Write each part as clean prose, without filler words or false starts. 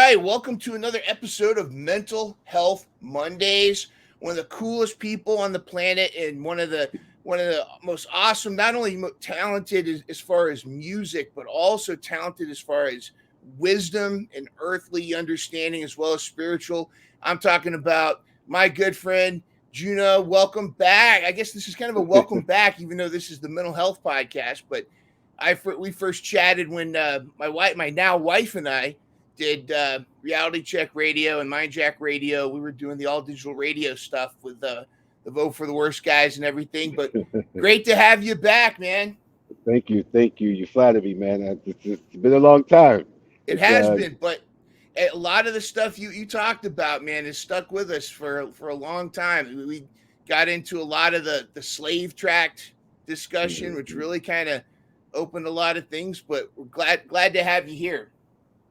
right, welcome to another episode of Mental Health Mondays. One of the coolest people on the planet, and one of the most awesome, not only talented as far as music, but also talented as far as wisdom and earthly understanding, as well as spiritual. I'm talking about my good friend JuNot. Welcome back. I guess this is kind of a welcome back, even though this is the mental health podcast. But we first chatted when my now wife and I did Reality Check Radio and Mind Jack Radio. We were doing the all digital radio stuff with the Vote for the Worst guys and everything. But great to have you back, man. Thank you. You flatter me, man. It's been a long time. It It's has been, but a lot of the stuff you talked about, man, has stuck with us for a long time. We got into a lot of the slave tract discussion, which Mhm. really kind of opened a lot of things. But we're glad to have you here.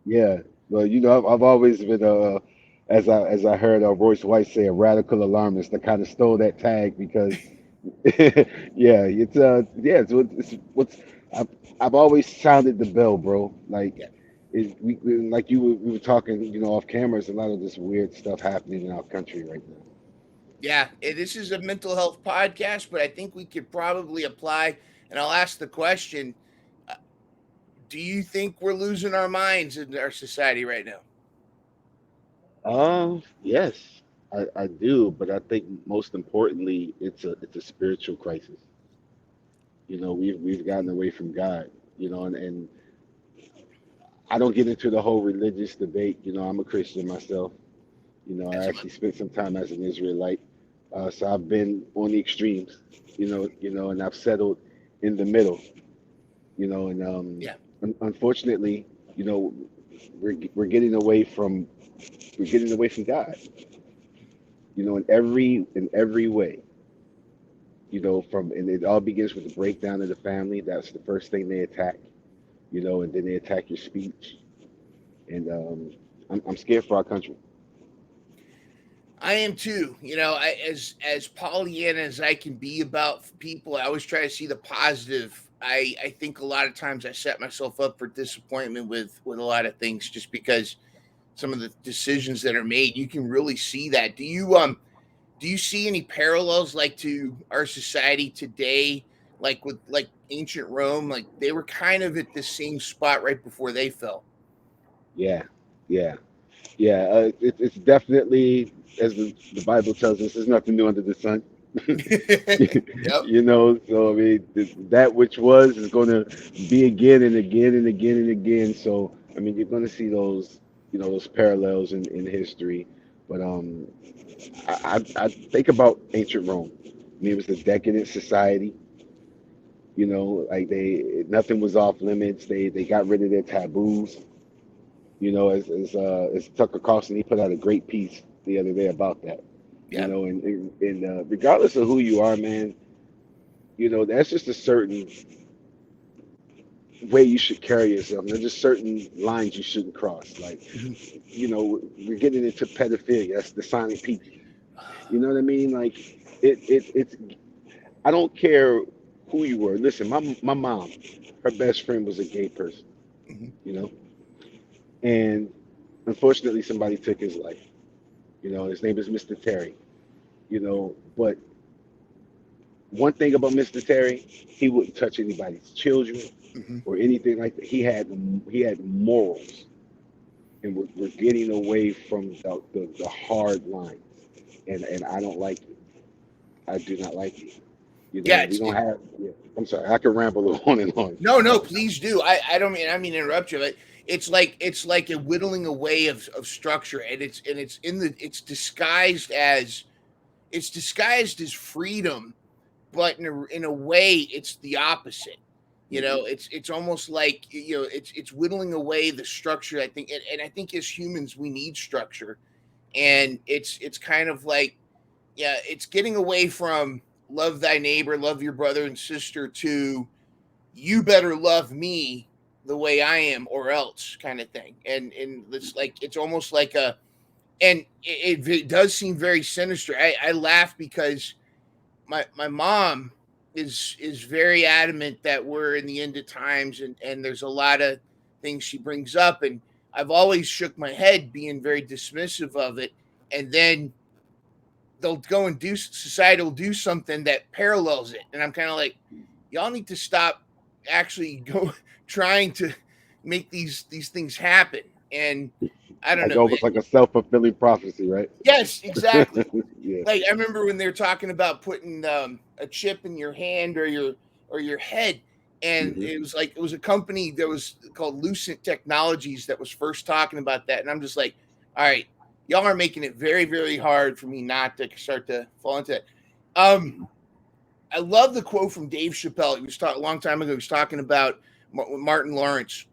Yeah. Well, I've always been as I heard Royce White say, a radical alarmist. I kind of stole that tag because it's what's I've, I've always sounded the bell, bro. Like Yeah. like we were talking, off cameras. A lot of this weird stuff happening in our country right now. Yeah, this is a mental health podcast, but I think we could probably apply, and I'll ask the question: uh, do you think we're losing our minds in our society right now? Yes, I do, but I think most importantly, it's a spiritual crisis. We've gotten away from God, and I don't get into the whole religious debate. I'm a Christian myself. I As actually spent some time as an Israelite, so I've been on the extremes. And I've settled in the middle. And yeah, unfortunately, you know, we're getting away from God. In every way. And it all begins with the breakdown of the family. That's the first thing they attack. And then they attack your speech. And I'm scared for our country. I am too. As Pollyanna as I can be about people, I always try to see the positive. I think a lot of times I set myself up for disappointment with a lot of things just because some of the decisions that are made. You can really see that. Do you see any parallels like to our society today, like with like ancient Rome? Like they were kind of at the same spot right before they fell. Yeah, yeah, yeah. It's definitely, as the Bible tells us, there's nothing new under the sun. Yep. So I mean, that which was is going to be again and again and again and again. So I mean, you're going to see those parallels in history. But I think about ancient Rome. I mean, it was a decadent society. Like nothing was off limits. They got rid of their taboos. As Tucker Carlson, he put out a great piece the other day about that. Yeah. And regardless of who you are, man, that's just a certain way you should carry yourself. There's just certain lines you shouldn't cross. Like, Mhm. we're getting into pedophilia. That's the silent P. You know what I mean? Like, it's. I don't care who you were. Listen, my mom, her best friend was a gay person. Mhm. You know, and unfortunately, somebody took his life. His name is Mr. Terry. But one thing about Mr. Terry, he wouldn't touch anybody's children Mhm. or anything like that. He had morals, and we're getting away from the hard lines, and I don't like it. I do not like it. Yeah, We don't have. Yeah, I'm sorry, I could ramble on and on. no, please do. I don't mean to interrupt you, but it's like a whittling away of structure, and it's disguised as freedom, but in a way, it's the opposite. Hmm. It's almost like it's whittling away the structure. I think, and I think as humans, we need structure, and it's kind of like yeah, it's getting away from love thy neighbor, love your brother and sister to you better love me the way I am or else kind of thing. And it's almost like and it does seem very sinister. I laugh because my mom is very adamant that we're in the end of times and there's a lot of things she brings up and I've always shook my head, being very dismissive of it, and then they'll go and do society will do something that parallels it, and I'm kind of like, y'all need to stop actually go trying to make these things happen. And I don't Like know. almost like a self-fulfilling prophecy, right? Yes, exactly. Yeah. Like I remember when they were talking about putting a chip in your hand or your head, and Hmm. it was a company that was called Lucent Technologies that was first talking about that, and I'm just like, all right, y'all are making it very hard for me not to start to fall into it. Um, I love the quote from Dave Chappelle. He was talking a long time ago. He was talking about Martin Lawrence.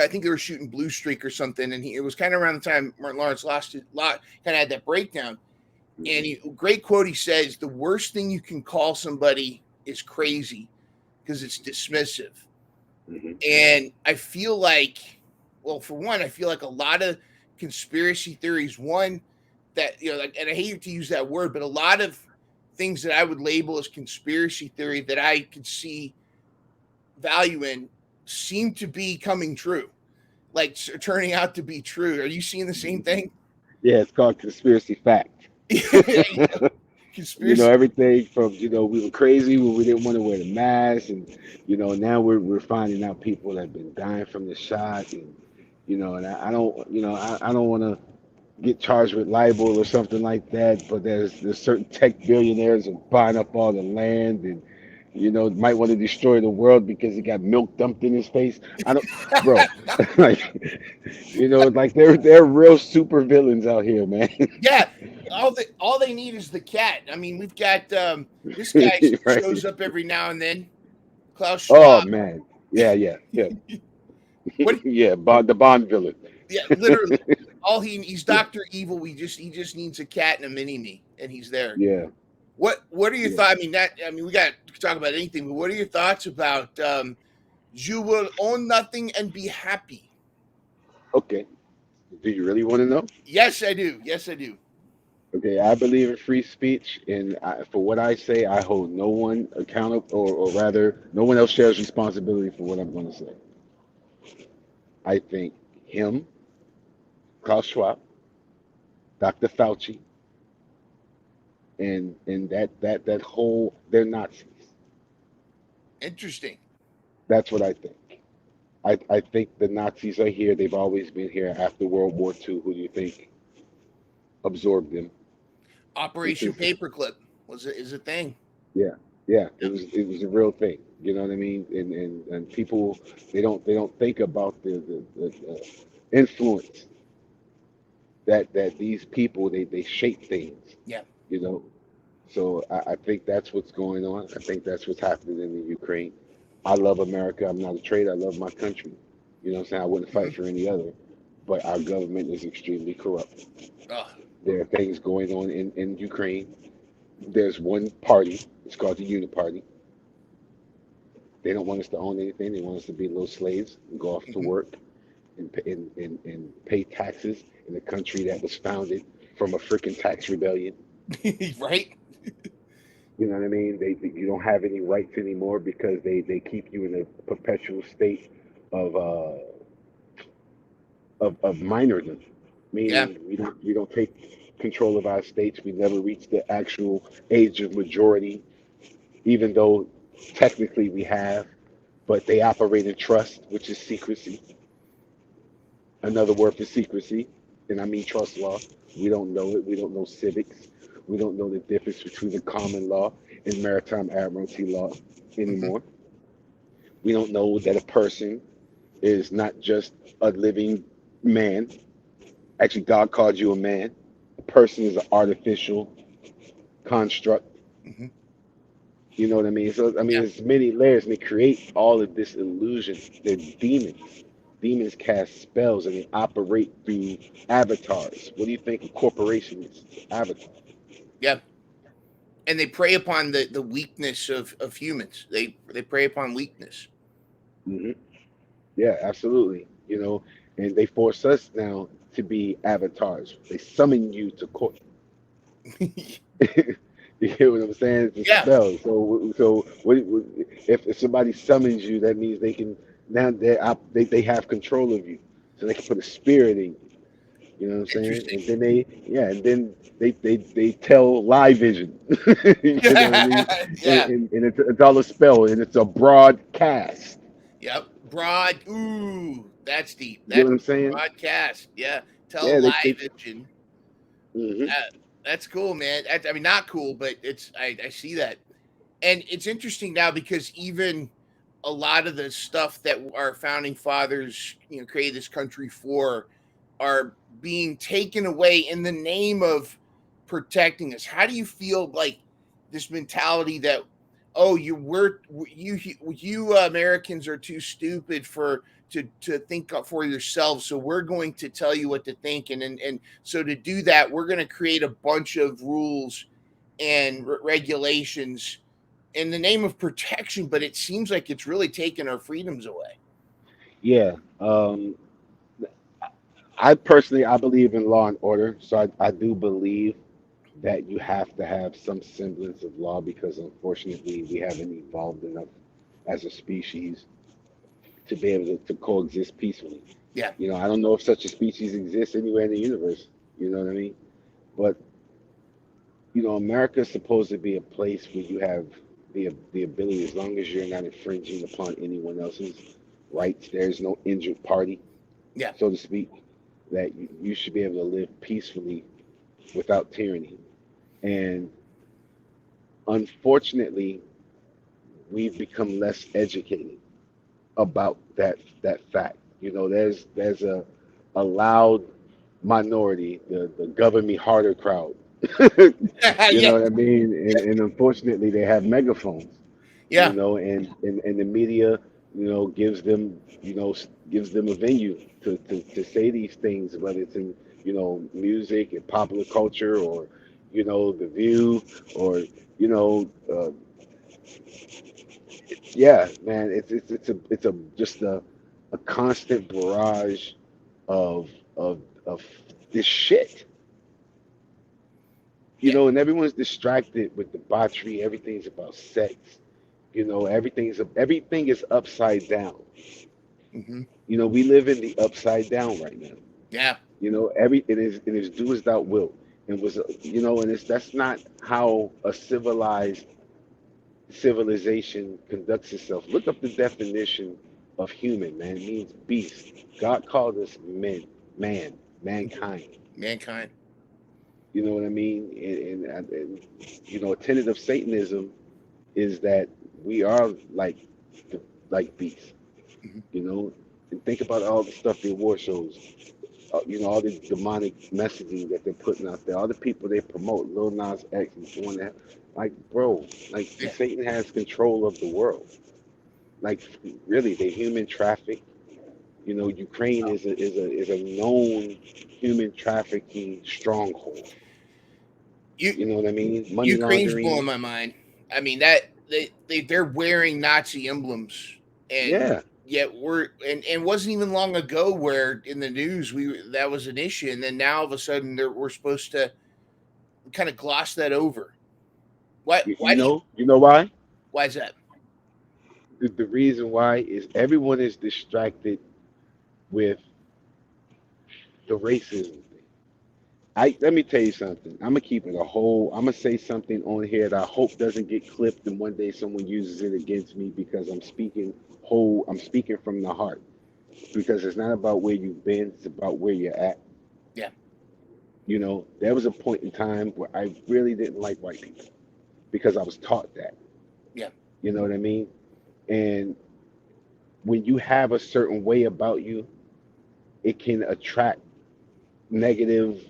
I think they were shooting Blue Streak or something, and it was kind of around the time Martin Lawrence lost it, kind of had that breakdown. And great quote. He says, "The worst thing you can call somebody is crazy because it's dismissive." Hmm. And I feel like, well, for one, I feel like a lot of conspiracy theories, one that like, and I hate to use that word, but a lot of things that I would label as conspiracy theory that I could see value in seem to be coming true, like turning out to be true. Are you seeing the same thing? Yeah, it's called conspiracy fact. Conspiracy. Everything from, we were crazy when we didn't want to wear the mask, and now we're finding out people that have been dying from the shot, and and I don't, I don't want to get charged with libel or something like that, but there's certain tech billionaires that are buying up all the land, and might want to destroy the world because he got milk dumped in his face. I don't, bro, like, like they're real super villains out here, man. Yeah, all they need is the cat. I mean, we've got this guy shows Right? up every now and then, Klaus Oh Schwab. man, yeah, yeah, What? yeah. The Bond villain. Yeah, literally, he's Yeah, Doctor Evil. He just needs a cat and a mini me, and he's there. yeah, What are your yeah. thoughts? I mean, we got to talk about anything, but what are your thoughts about you will own nothing and be happy? Okay. Do you really want to know? Yes, I do. Yes, I do. Okay, I believe in free speech, and for what I say, I hold no one accountable, or rather, no one else shares responsibility for what I'm going to say. I think him, Klaus Schwab, Dr. Fauci, and that whole they're Nazis. Interesting. That's what I think. I think the Nazis are here. They've always been here after World War II. Who do you think absorbed them? It's Operation just Paperclip is a thing. yeah, yeah. It was a real thing. You know what I mean? And people they don't think about the influence that these people they shape things. Yeah. You know, so I think that's what's going on. I think that's what's happening in the Ukraine. I love America. I'm not a traitor. I love my country. You know what I'm saying? I wouldn't fight Hmm. for any other. But our government is extremely corrupt. Oh, There are things going on in Ukraine. There's one party. It's called the Unit Party. They don't want us to own anything. They want us to be little slaves and go off to hmm. work and pay taxes in a country that was founded from a freaking tax rebellion. Right. You know what I mean? You don't have any rights anymore because they keep you in a perpetual state of of minordom, Yeah. meaning we don't take control of our states. We never reach the actual age of majority, even though technically we have. But they operate in trust, which is secrecy. Another word for secrecy, and I mean trust law. We don't know it. We don't know civics. We don't know the difference between the common law and maritime admiralty law Hmm. anymore. We don't know that a person is not just a living man. Actually, God called you a man. A person is an artificial construct. Hmm. You know what I mean? So, I mean, Yeah. there's many layers, and they create all of this illusion. They're demons. Demons cast spells, and they operate through avatars. What do you think a corporation is? Avatar. Yeah. And they prey upon the weakness of humans. They prey upon weakness. Hmm. Yeah, absolutely. And they force us now to be avatars. They summon you to court. You hear what I'm saying? It's a Yeah. spell. So if somebody summons you, that means they can now they have control of you. so they can put a spirit in you. You know what I'm saying? Interesting. And then they tell live vision. You know what I mean? Yeah. And it's all a spell, and it's a broadcast. Yep. Broad. Ooh, that's deep. You get That's what I'm saying? broadcast. Yeah. Tell Yeah, they live engine. hmm That's cool, man. I mean, not cool, but I see that, and it's interesting now because even a lot of the stuff that our founding fathers, created this country for, are being taken away in the name of protecting us. How do you feel like this mentality that, oh, you Americans are too stupid to think for yourselves, so we're going to tell you what to think, and so to do that, we're going to create a bunch of rules and regulations in the name of protection, but it seems like it's really taking our freedoms away. Yeah. I personally I believe in law and order, so I do believe that you have to have some semblance of law because unfortunately we haven't evolved enough as a species to be able to coexist peacefully. Yeah. You know, I don't know if such a species exists anywhere in the universe. You know what I mean? But you know, America is supposed to be a place where you have the ability, as long as you're not infringing upon anyone else's rights, there's no injured party, Yeah. so to speak, that you should be able to live peacefully without tyranny. And unfortunately, we've become less educated about that fact. You know, there's a loud minority, the govern me harder crowd. You Yeah. know what I mean? And unfortunately, they have megaphones. You Yeah. know, and the media, you know, gives them a venue to say these things, whether it's in, you know, music and popular culture, or you know, The View, or you know, yeah, man, it's a just a constant barrage of of this shit, you Yeah. know, and everyone's distracted with debauchery. Everything's about sex, you know. Everything is upside down. Hmm. You know, we live in the upside down right now. Yeah. You know, it is do as thou wilt, and was you know, and it's that's not how a civilization conducts itself. Look up the definition of human, man. It means beast. God called us mankind. Mankind. You know what I mean? And you know, a tenet of Satanism is that we are like beasts. Hmm. You know, and think about all the stuff the war shows. You know, all the demonic messaging that they're putting out there, all the people they promote. Lil Nas X is doing that. Like, bro, like Yeah. Satan has control of the world. Like, really, they human traffic. You know, Ukraine is a known human trafficking stronghold. You You know what I mean? Money Ukraine's blowing laundering. my mind. I mean that they're wearing Nazi emblems, and Yeah, yet and it wasn't even long ago where in the news that was an issue, and then now all of a sudden we're supposed to kind of gloss that over. What? you, Why you do you? know, you know why? Why is that? The reason why is everyone is distracted with the racism thing. Let me tell you something. I'm gonna keep it a whole. I'm gonna say something on here that I hope doesn't get clipped, and one day someone uses it against me because I'm speaking whole. I'm speaking from the heart because it's not about where you've been. It's about where you're at. Yeah. You know, there was a point in time where I really didn't like white people because I was taught that. Yeah. You know what I mean? And when you have a certain way about you, it can attract negative.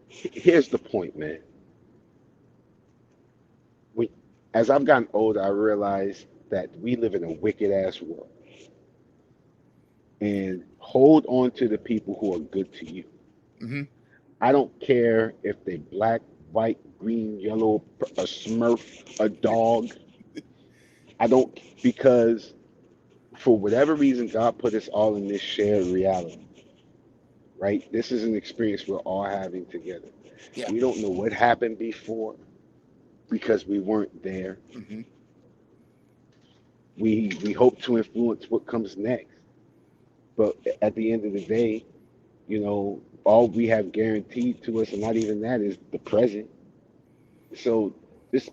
Here's the point, man. We, as I've gotten older, I realized that we live in a wicked ass world. And hold on to the people who are good to you. Hmm. I don't care if they're black, white, green, yellow, a smurf, a dog. I don't, because for whatever reason, God put us all in this shared reality, right? This is an experience we're all having together. Yeah. We don't know what happened before because we weren't there. Hmm. We hope to influence what comes next, But at the end of the day, all we have guaranteed to us, and not even that, is the present. So just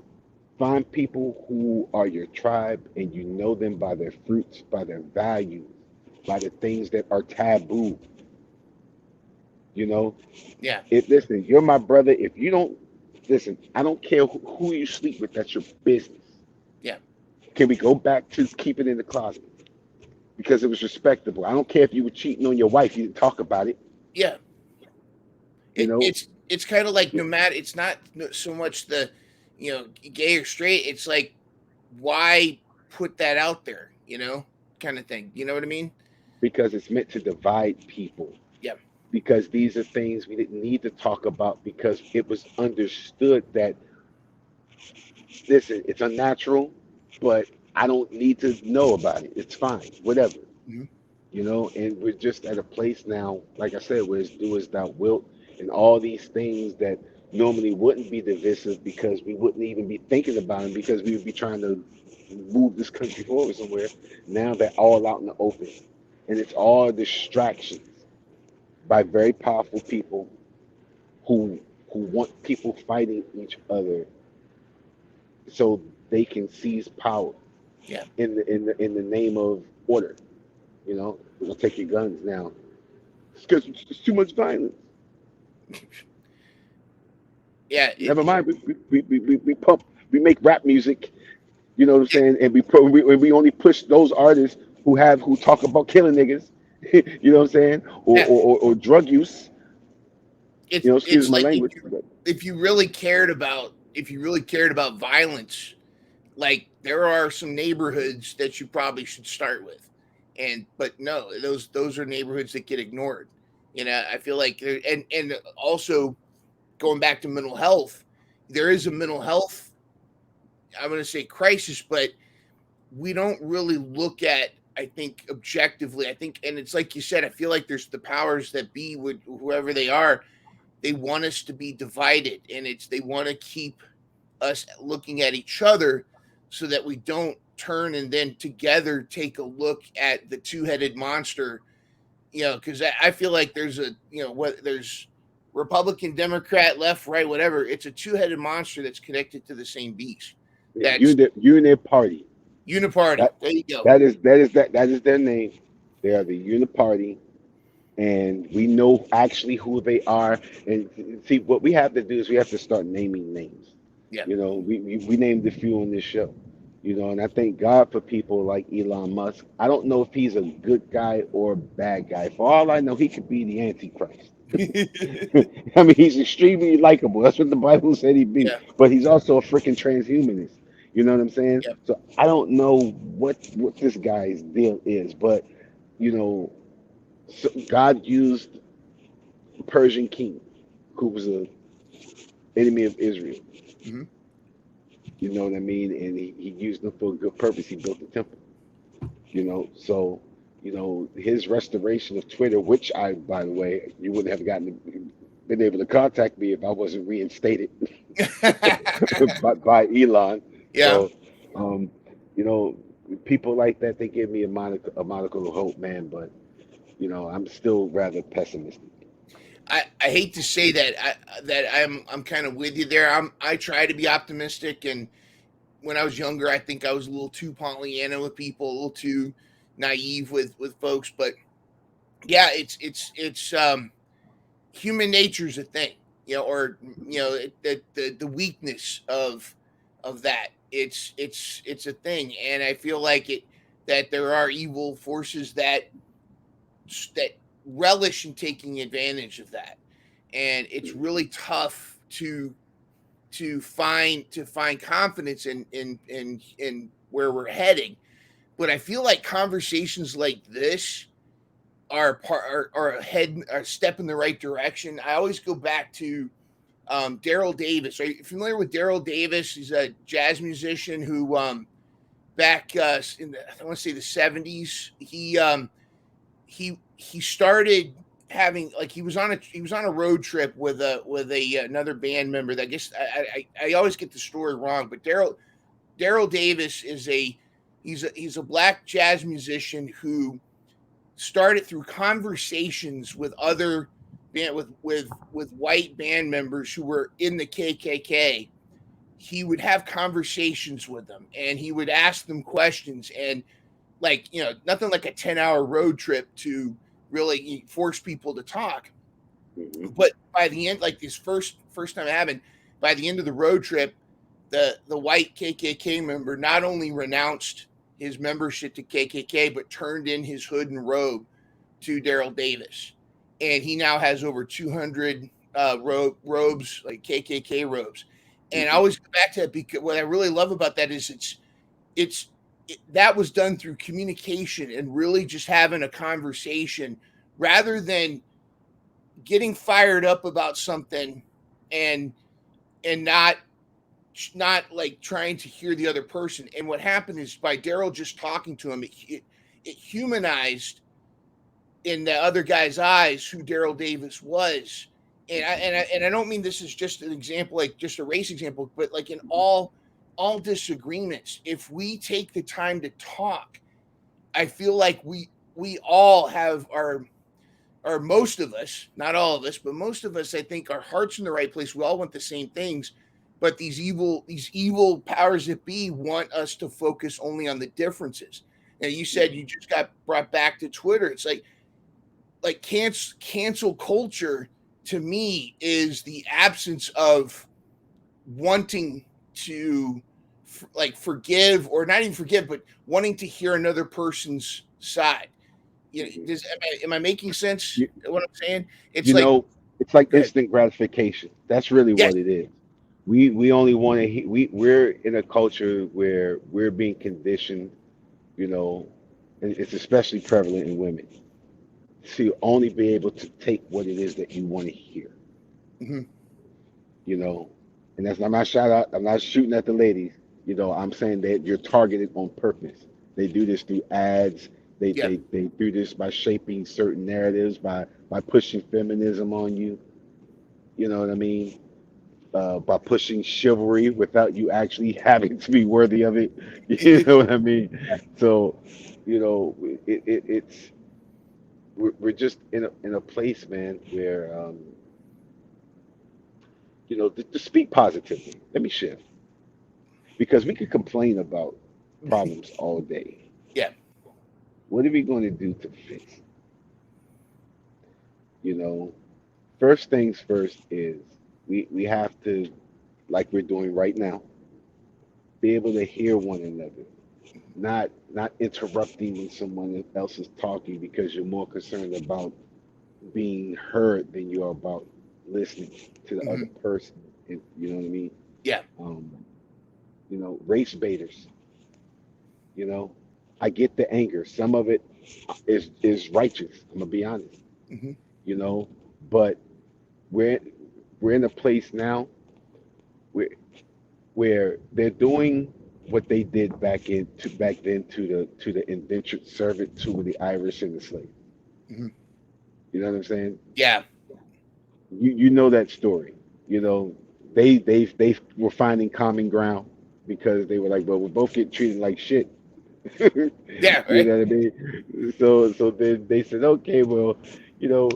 find people who are your tribe, and you know them by their fruits, by their values, by the things that are taboo. You know, Yeah. if listen, you're my brother. If you don't listen, I don't care who you sleep with. That's your business. Yeah. Can we go back to keep it in the closet because it was respectable? I don't care if you were cheating on your wife. You didn't talk about it. Yeah. You know, It's kind of like, no matter, it's not so much the, gay or straight. It's like, why put that out there, kind of thing. You know what I mean? because it's meant to divide people. Yeah. Because these are things we didn't need to talk about because it was understood that listen, it's unnatural, but I don't need to know about it. It's fine, whatever. Mhm. And we're just at a place now, like I said, where it's do as thou wilt, and all these things that normally wouldn't be divisive because we wouldn't even be thinking about them because we would be trying to move this country forward somewhere. Now they're all out in the open, and it's all distractions by very powerful people who want people fighting each other so they can seize power Yeah. in the name of order. We'll take your guns now. It's because it's too much violence. Yeah. Never mind. We pump. We make rap music. You know what I'm saying? And we only push those artists who talk about killing niggas. You know what I'm saying? Or, Yeah. or, or, or drug use. Excuse It's my like, language. But if you really cared about violence, like, there are some neighborhoods that you probably should start with. But no, those are neighborhoods that get ignored. I feel like and also, going back to mental health, there is a mental health, I'm going to say, crisis, but we don't really look at, I think, objectively. I think, and it's like you said, I feel like there's the powers that be, with whoever they are, they want us to be divided, and they want to keep us looking at each other so that we don't turn and then together take a look at the two-headed monster. Because I feel like there's what there's Republican, Democrat, left, right, whatever. It's a two-headed monster that's connected to the same beast. That's unit party. uniparty. That There you go. that is their name. They are the unit party, and we know actually who they are. And see, what we have to do is we have to start naming names. Yeah. We named a few on this show. And I thank God for people like Elon Musk. I don't know if he's a good guy or a bad guy. For all I know, he could be the Antichrist. I mean, he's extremely likable. That's what the Bible said he'd be. Yeah. But he's also a freaking transhumanist. You know what I'm saying? Yeah. So I don't know what this guy's deal is, but you know, God used the Persian king, who was a enemy of Israel. Hmm. You know what I mean? And he used them for a good purpose. He built the temple. So his restoration of Twitter, which I, by the way, you wouldn't have been able to contact me if I wasn't reinstated by Elon. Yeah. So, um, you know, people like that, they give me a molecule of hope, man. But I'm still rather pessimistic. I hate to say that I'm kind of with you there. I try to be optimistic, and when I was younger, I think I was a little too Pollyanna with people, a little too naive with folks. But yeah, it's human nature's a thing, or the weakness of that. It's a thing, and I feel like that there are evil forces that relish in taking advantage of that, and it's really tough to find confidence in where we're heading. But I feel like conversations like this are a step in the right direction. I always go back to Daryl Davis. Are you familiar with Daryl Davis? He's a jazz musician who back in I want to say the 70s, he started having, like, he was on a road trip with another band member. That I guess I always get the story wrong, but Daryl Davis he's a black jazz musician who started through conversations with other with white band members who were in the KKK. He would have conversations with them, and he would ask them questions, and like, nothing like a 10-hour road trip to really force people to talk. Mm-hmm. But by the end, like this first time it happened, by the end of the road trip, the white KKK member not only renounced his membership to KKK, but turned in his hood and robe to Daryl Davis, and he now has over 200 robes, like KKK robes. And I Mm-hmm. always go back to that because what I really love about that is that was done through communication and really just having a conversation rather than getting fired up about something and not like trying to hear the other person. And what happened is by Daryl just talking to him, it humanized in the other guy's eyes who Daryl Davis was. And I don't mean this is just an example, like just a race example, but like in all disagreements, if we take the time to talk, I feel like we all have our, or most of us, not all of us, but most of us, I think, our hearts in the right place. We all want the same things, but these evil powers that be want us to focus only on the differences. Now, you said you just got brought back to Twitter. It's like cancel culture to me is the absence of wanting to like forgive, or not even forgive, but wanting to hear another person's side. Am I making sense? You, What I'm saying? It's you like, know, it's like go ahead. instant gratification. That's really Yes. what it is. We only want to. We're in a culture where we're being conditioned. You know, and it's especially prevalent in women to only be able to take what it is that you want to hear. Mm-hmm. You know, and that's, I'm not shout out. I'm not shooting at the ladies. You know, I'm saying that you're targeted on purpose. They do this through ads. Yeah. They do this by shaping certain narratives, by pushing feminism on you. You know what I mean? By pushing chivalry without you actually having to be worthy of it. You know what I mean? So, you know, it's we're just in a place, man, where you know, to speak positively. Let me shift because we could complain about problems all day. Yeah. What are we going to do to fix it? You know, first things first is we have to, like we're doing right now, be able to hear one another, not interrupting when someone else is talking because you're more concerned about being heard than you are about listening to the other Mm-hmm. person. And, you know what I mean? Yeah. Um, you know, race baiters. You know, I get the anger. Some of it is righteous. I'm gonna be honest. Mm-hmm. You know, but we're we're in a place now where they're doing what they did back then to the indentured servant, to the Irish and the slave. Mm-hmm. You know what I'm saying? Yeah. You know that story. You know, they were finding common ground because they were like, well, we both get treated like shit. Yeah. You Right. know what I mean? So then they said, okay, well, you know,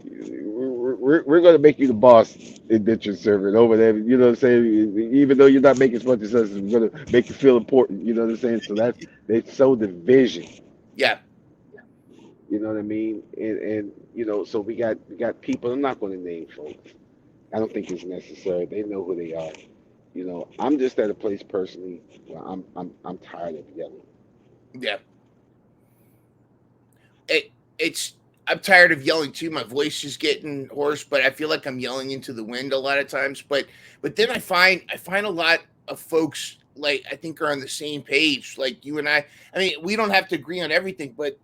we're going to make you the boss, indentured servant over there. You know what I'm saying? Even though you're not making as much as us, we're going to make you feel important. You know what I'm saying? So that's, they sow division. Yeah. You know what I mean? And you know, so we got people. I'm not going to name folks. I don't think it's necessary. They know who they are. You know, I'm just at a place personally where I'm tired of yelling. Yeah. it it's I'm tired of yelling too. My voice is getting hoarse, but I feel like I'm yelling into the wind a lot of times. But then I find a lot of folks like I think are on the same page, like you and I. I mean, we don't have to agree on everything, but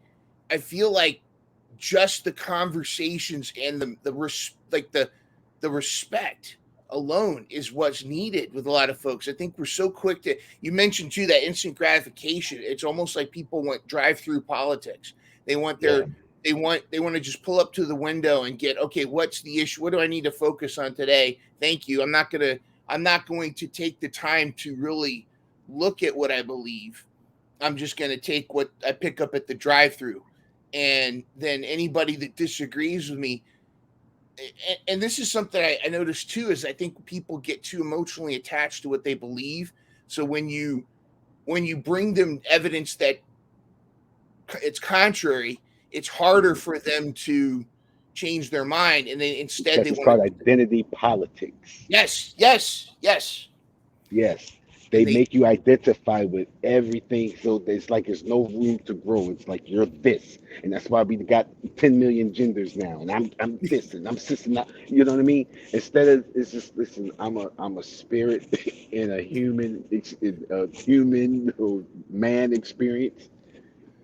I feel like just the conversations and the respect alone is what's needed with a lot of folks. I think we're so quick to, you mentioned too, that instant gratification. It's almost like people want drive-through politics. They want Yeah. they want to just pull up to the window and get, okay, what's the issue? What do I need to focus on today? Thank you. I'm not going to take the time to really look at what I believe. I'm just going to take what I pick up at the drive-through. And then anybody that disagrees with me, and this is something I noticed too, is I think people get too emotionally attached to what they believe. So when you bring them evidence that it's contrary, it's harder Mhm. for them to change their mind, and then instead Because they it's want called to. identity politics. Yes, yes, yes, Yes, they and they make you identify with everything, so it's like there's no room to grow. It's like you're this, and that's why we got 10 million genders now, and I'm this, and I'm this, and that. You know what I mean? Instead of it's just listen, I'm a spirit in a human, a human or man experience,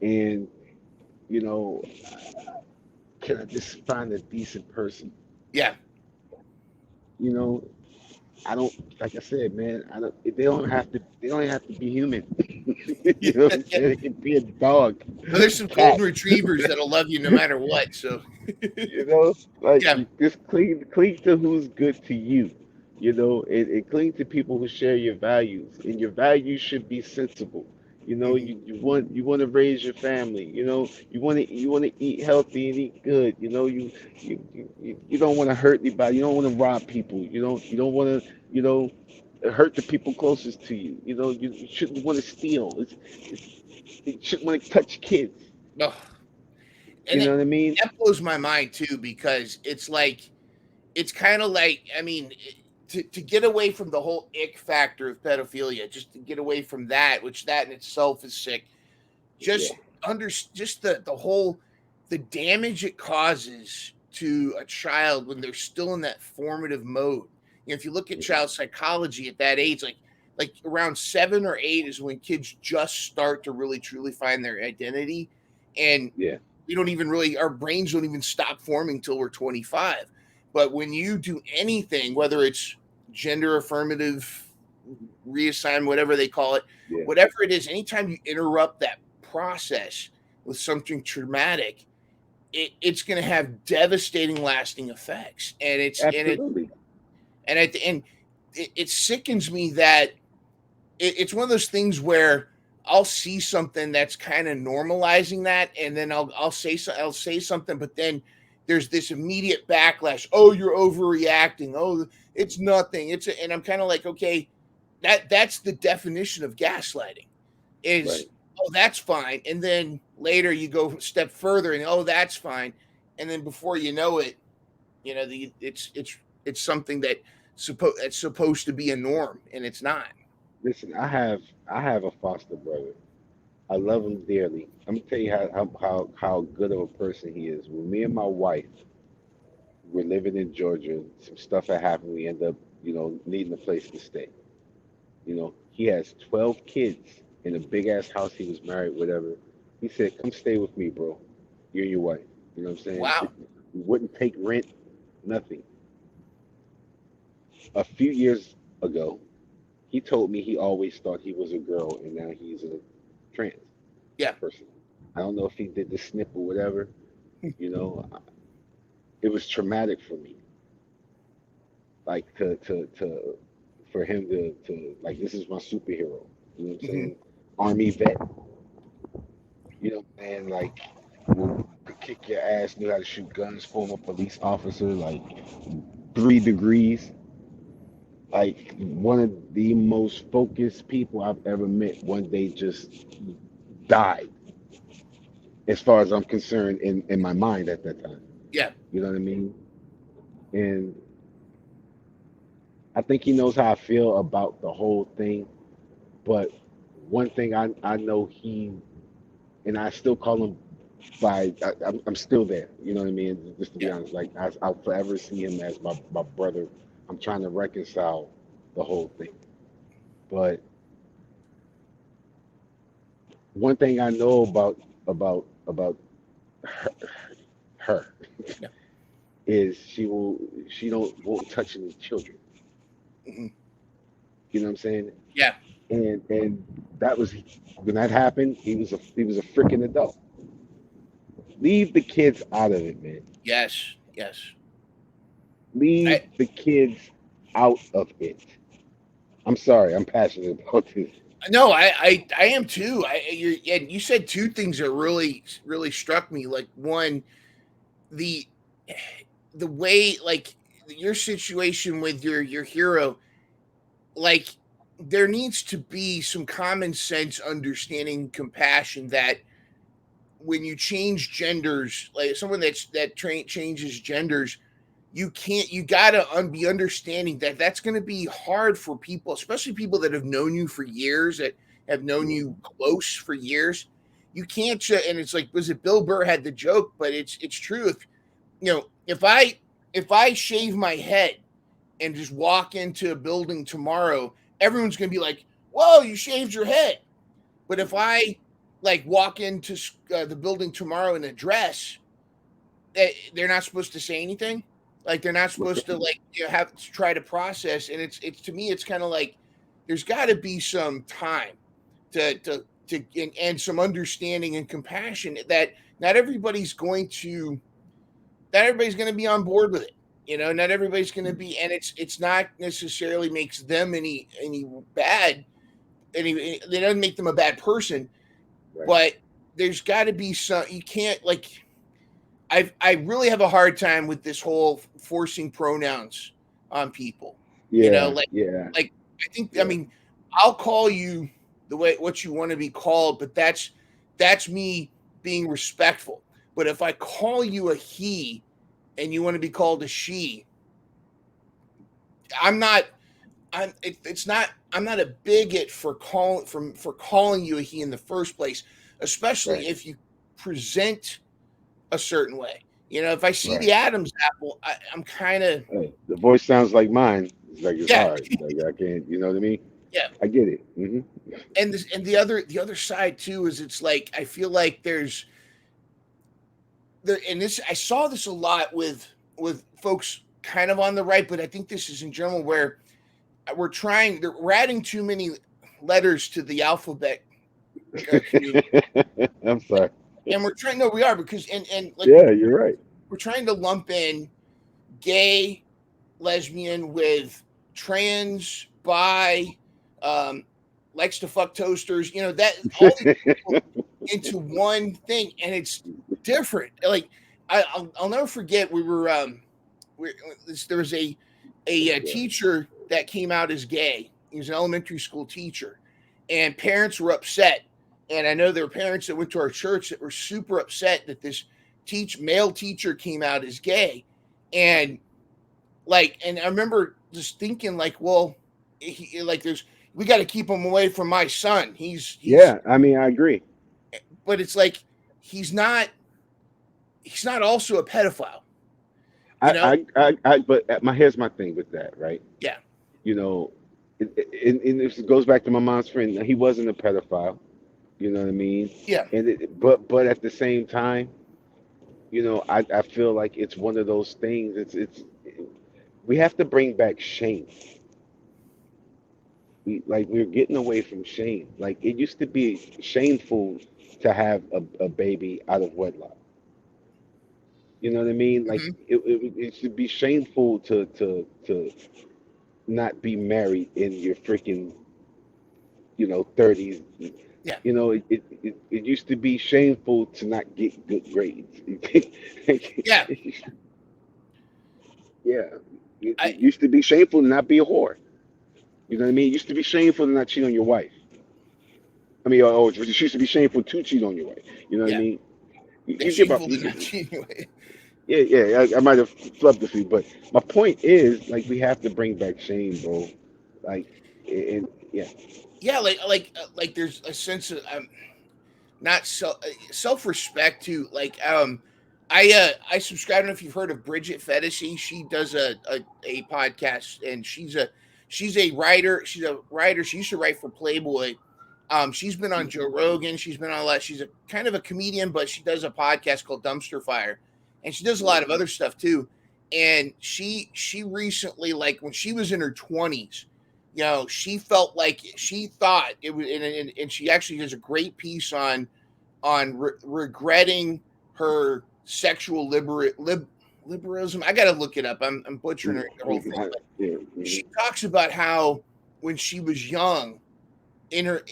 and you know, can I just find a decent person? yeah. You know, I don't like I said, man. I don't. They don't have to. They don't have to be human. You know what I'm Yeah. saying? It can be a dog, Well, there's some cat. golden retrievers that'll love you no matter what. So You know, like yeah. you just cling to who's good to you. You know, and cling to people who share your values, and your values should be sensible. You know, Mhm. you want to raise your family. You know, you want to eat healthy and eat good. You know, you don't want to hurt anybody. You don't want to rob people. You don't want to hurt the people closest to you. You know, you shouldn't want to steal. You shouldn't want to touch kids. No, You and know what I mean? that blows my mind too, because it's kind of like, I mean, to get away from the whole ick factor of pedophilia, just to get away from that, which that in itself is sick. Yeah. Just the whole the damage it causes to a child when they're still in that formative mode. You know, if you look at Mhm. child psychology at that age, like around 7 or 8 is when kids just start to really truly find their identity, and Yeah. we don't even really, our brains don't even stop forming till we're 25. But when you do anything, whether it's gender affirmative reassign, whatever they call it, Yeah. whatever it is, anytime you interrupt that process with something traumatic, it's going to have devastating, lasting effects. Absolutely. And it sickens me that it's one of those things where I'll see something that's kind of normalizing that, and then I'll say something, but then there's this immediate backlash. Oh, you're overreacting. Oh, it's nothing. And I'm kind of like, okay, that's the definition of gaslighting. Is, Right. oh, that's fine, and then later you go a step further, and oh, that's fine, and then before you know it, it's something that's supposed to be a norm, and it's not. Listen, I have a foster brother. I love him dearly. I'm gonna tell you how good of a person he is. When me and my wife were living in Georgia, some stuff had happened. We end up, needing a place to stay. He has 12 kids in a big ass house. He was married, whatever. He said, "Come stay with me, bro. You and your wife." You know what I'm saying? Wow. We wouldn't take rent, nothing. A few years ago, he told me he always thought he was a girl, and now he's a trans Yeah. person. I don't know if he did the snip or whatever. You know, it was traumatic for me, like to for him to like this is my superhero. You know what I'm Hmm. saying? Army vet. You know, and like could kick your ass, knew how to shoot guns, former police officer, like 3 degrees. Like one of the most focused people I've ever met. One day just died, as far as I'm concerned, in my mind at that time. Yeah. You know what I mean? And I think he knows how I feel about the whole thing. But one thing I know and I still call him I'm still there. You know what I mean? Just to be Yeah. honest, like I'll forever see him as my brother. I'm trying to reconcile the whole thing. But one thing I know about her, her Yeah. is she don't won't touch any children. Hmm. You know what I'm saying? Yeah. And that was when that happened. He was a freaking adult. Leave the kids out of it, man. Yes. Yes. Leave I the kids out of it. I'm sorry, I'm passionate about this. No, I am too. And you said two things that really struck me. Like one, the the way like your situation with your hero, like there needs to be some common sense understanding, compassion that when you change genders, like someone changes genders, you gotta be understanding that that's going to be hard for people, especially people that have known you for years, that have known Yeah. you close for years. You can't and it's like, was it Bill Burr had the joke, but it's true. If if I shave my head and just walk into a building tomorrow, everyone's going to be like, whoa, you shaved your head. But if I like walk into the building tomorrow in a dress, they're not supposed to say anything. Like they're not supposed to like have to try to process. And it's to me, it's kind of like there's got to be some time and some understanding and compassion that not everybody's going to not everybody's going to be on board with it. Not everybody's going to be, and it's not necessarily makes them any bad. It doesn't make them a bad person, Right. but there's got to be some. You can't like. I really have a hard time with this whole forcing pronouns on people. Yeah. Like Yeah. I think I Yeah. mean I'll call you the way what you want to be called, but that's me being respectful. But if I call you a he and you want to be called a she, I'm not. It's not. I'm not a bigot for calling you a he in the first place, especially Right. if you present a certain way. If I see Right. the Adam's apple, I'm kind of Hey, the voice sounds like mine. It's like it's yeah, hard. Like I can't. You know what I mean? yeah. I get it. And the other side too is it's like I feel like there's and this I saw this a lot with folks kind of on the right, but I think this is in general where we're adding too many letters to the alphabet community, I'm sorry. and we're trying. No, we are because and like Yeah, you're right. we're trying to lump in gay, lesbian with trans, bi, um, likes to fuck toasters. That all these people into one thing, and it's different. Like I'll never forget. We, there was a Yeah. teacher that came out as gay. He was an elementary school teacher, and parents were upset. And I know there were parents that went to our church that were super upset that this male teacher came out as gay, and and I remember just thinking like, well, we got to keep him away from my son. He's Yeah. I mean, I agree. but it's like he's not also a pedophile, you know? But here's my thing with that, right? Yeah. You know, and this goes back to my mom's friend. He wasn't a pedophile. You know what I mean? Yeah. But at the same time, I feel like it's one of those things. We have to bring back shame. We're getting away from shame. Like it used to be shameful to have a baby out of wedlock. You know what I mean? Like Hmm. it should be shameful to not be married in your freaking 30s. Yeah. It used to be shameful to not get good grades. Yeah. Yeah, it I used to be shameful to not be a whore. You know what I mean? It used to be shameful to not cheat on your wife. I mean, it used to be shameful to cheat on your wife. You know what I yeah. mean? You, Yeah. you get my, Shameful you to not get, cheat anyway. yeah, yeah. I might have flubbed a few, but my point is, like, we have to bring back shame, bro. Like, and yeah, Yeah. Like there's a sense of not self respect too. I subscribe. I don't know if you've heard of Bridget Fetisi. She does a podcast, and she's a writer. She's a writer. She used to write for Playboy. She's been on Joe Rogan. She's been on a lot. She's a kind of a comedian, but she does a podcast called Dumpster Fire, and she does a lot of other stuff too. And she recently, like when she was in her 20s, she felt like she thought it was, and she actually does a great piece on regretting her sexual liberalism. I got to look it up. I'm butchering her, the whole thing. But yeah, she talks about how when she was young,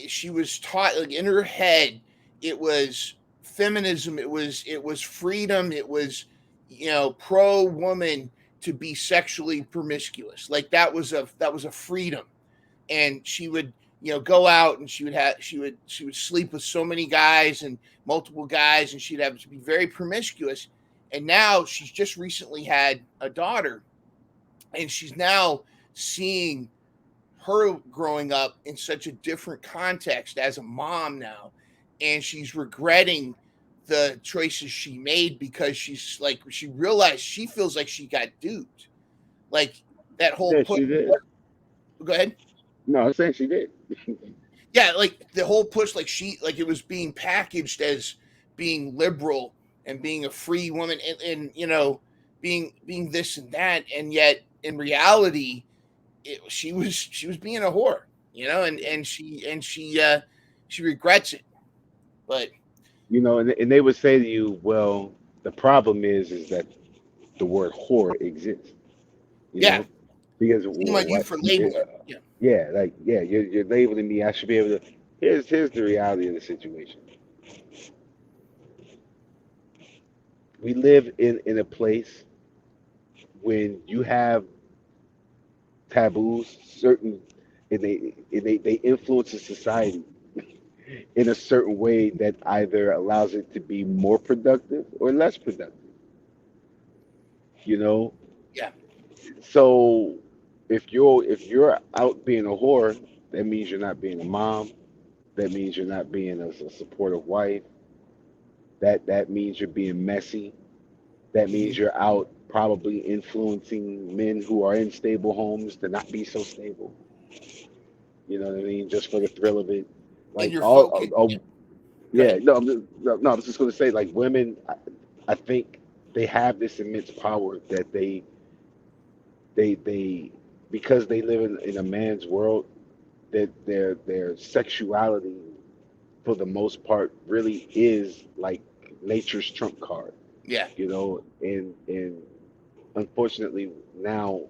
she was taught, like, in her head, it was feminism, it was freedom, it was, pro woman to be sexually promiscuous. Like, that was a freedom. And she would, go out, and she would sleep with so many guys and multiple guys, and she'd have to be very promiscuous. And now she's just recently had a daughter, and she's now seeing her growing up in such a different context as a mom now, and she's regretting the choices she made, because she's like, she realized she feels like she got duped, like that whole Yeah, put. she did. Go ahead. No, I'm saying she did. Yeah, like the whole push, like it was being packaged as being liberal and being a free woman, and being this and that, and yet in reality, she was being a whore, and she regrets it. But And they would say to you, well, the problem is that the word whore exists, you yeah, know, because shame on you what? for labeling. Yeah, Yeah, like yeah, you're labeling me. I should be able to. Here's the reality of the situation. We live in a place when you have taboos, certain, and they influence a society in a certain way that either allows it to be more productive or less productive. You know, yeah, so if you're out being a whore, that means you're not being a mom. That means you're not being a supportive wife. That means you're being messy. That means mhm. you're out probably influencing men who are in stable homes to not be so stable. You know what I mean? Just for the thrill of it. And Like your focus. Yeah, go yeah, ahead. no, no, I was just gonna say like women. I think they have this immense power that they because they live in a man's world, that their sexuality for the most part really is like nature's trump card, Yeah, and unfortunately now,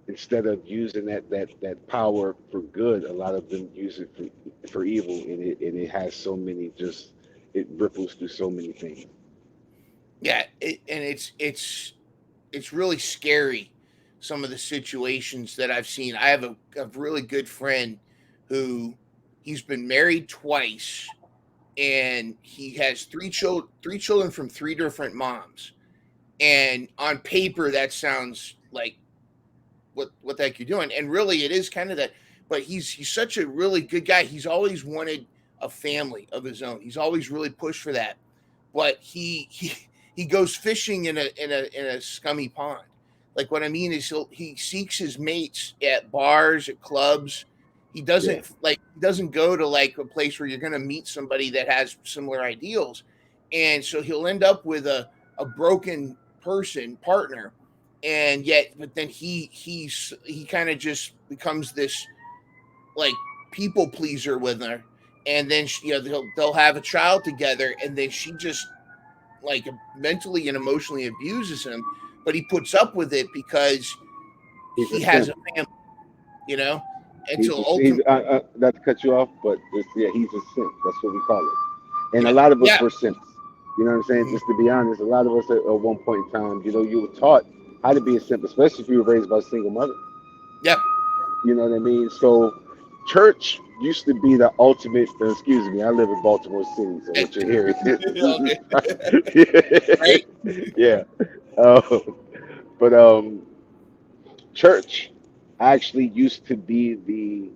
instead of using that power for good, a lot of them use it for evil, and it has so many, just it ripples through so many things. yeah, and it's really scary, some of the situations that I've seen. I have a really good friend who, he's been married twice, and he has three children from three different moms. And on paper, that sounds like what the heck you're doing, and really it is kind of that. But he's such a really good guy. He's always wanted a family of his own. He's always really pushed for that. But he goes fishing in a scummy pond. Like, what I mean is, he seeks his mates at bars, at clubs. Yeah, He doesn't go to, like, a place where you're going to meet somebody that has similar ideals, and so he'll end up with a broken person partner. And yet, but then he kind of just becomes this, like, people pleaser with her. And then they'll have a child together, and then she just, like, mentally and emotionally abuses him, but he puts up with it because he's a he has simp. a family, you know He's until a, he's ultimately. not to cut you off, but yeah, he's a simp. That's what we call it. And a Yeah, lot of us yeah, were simps. You know what I'm saying? mhm, Just to be honest, a lot of us at one point in time, you were taught how to be a simp, especially if you were raised by a single mother. yeah. You know what I mean? So church used to be the ultimate. Excuse me, I live in Baltimore City, so what you're hearing, Okay. Right. yeah. Uh, but church actually used to be the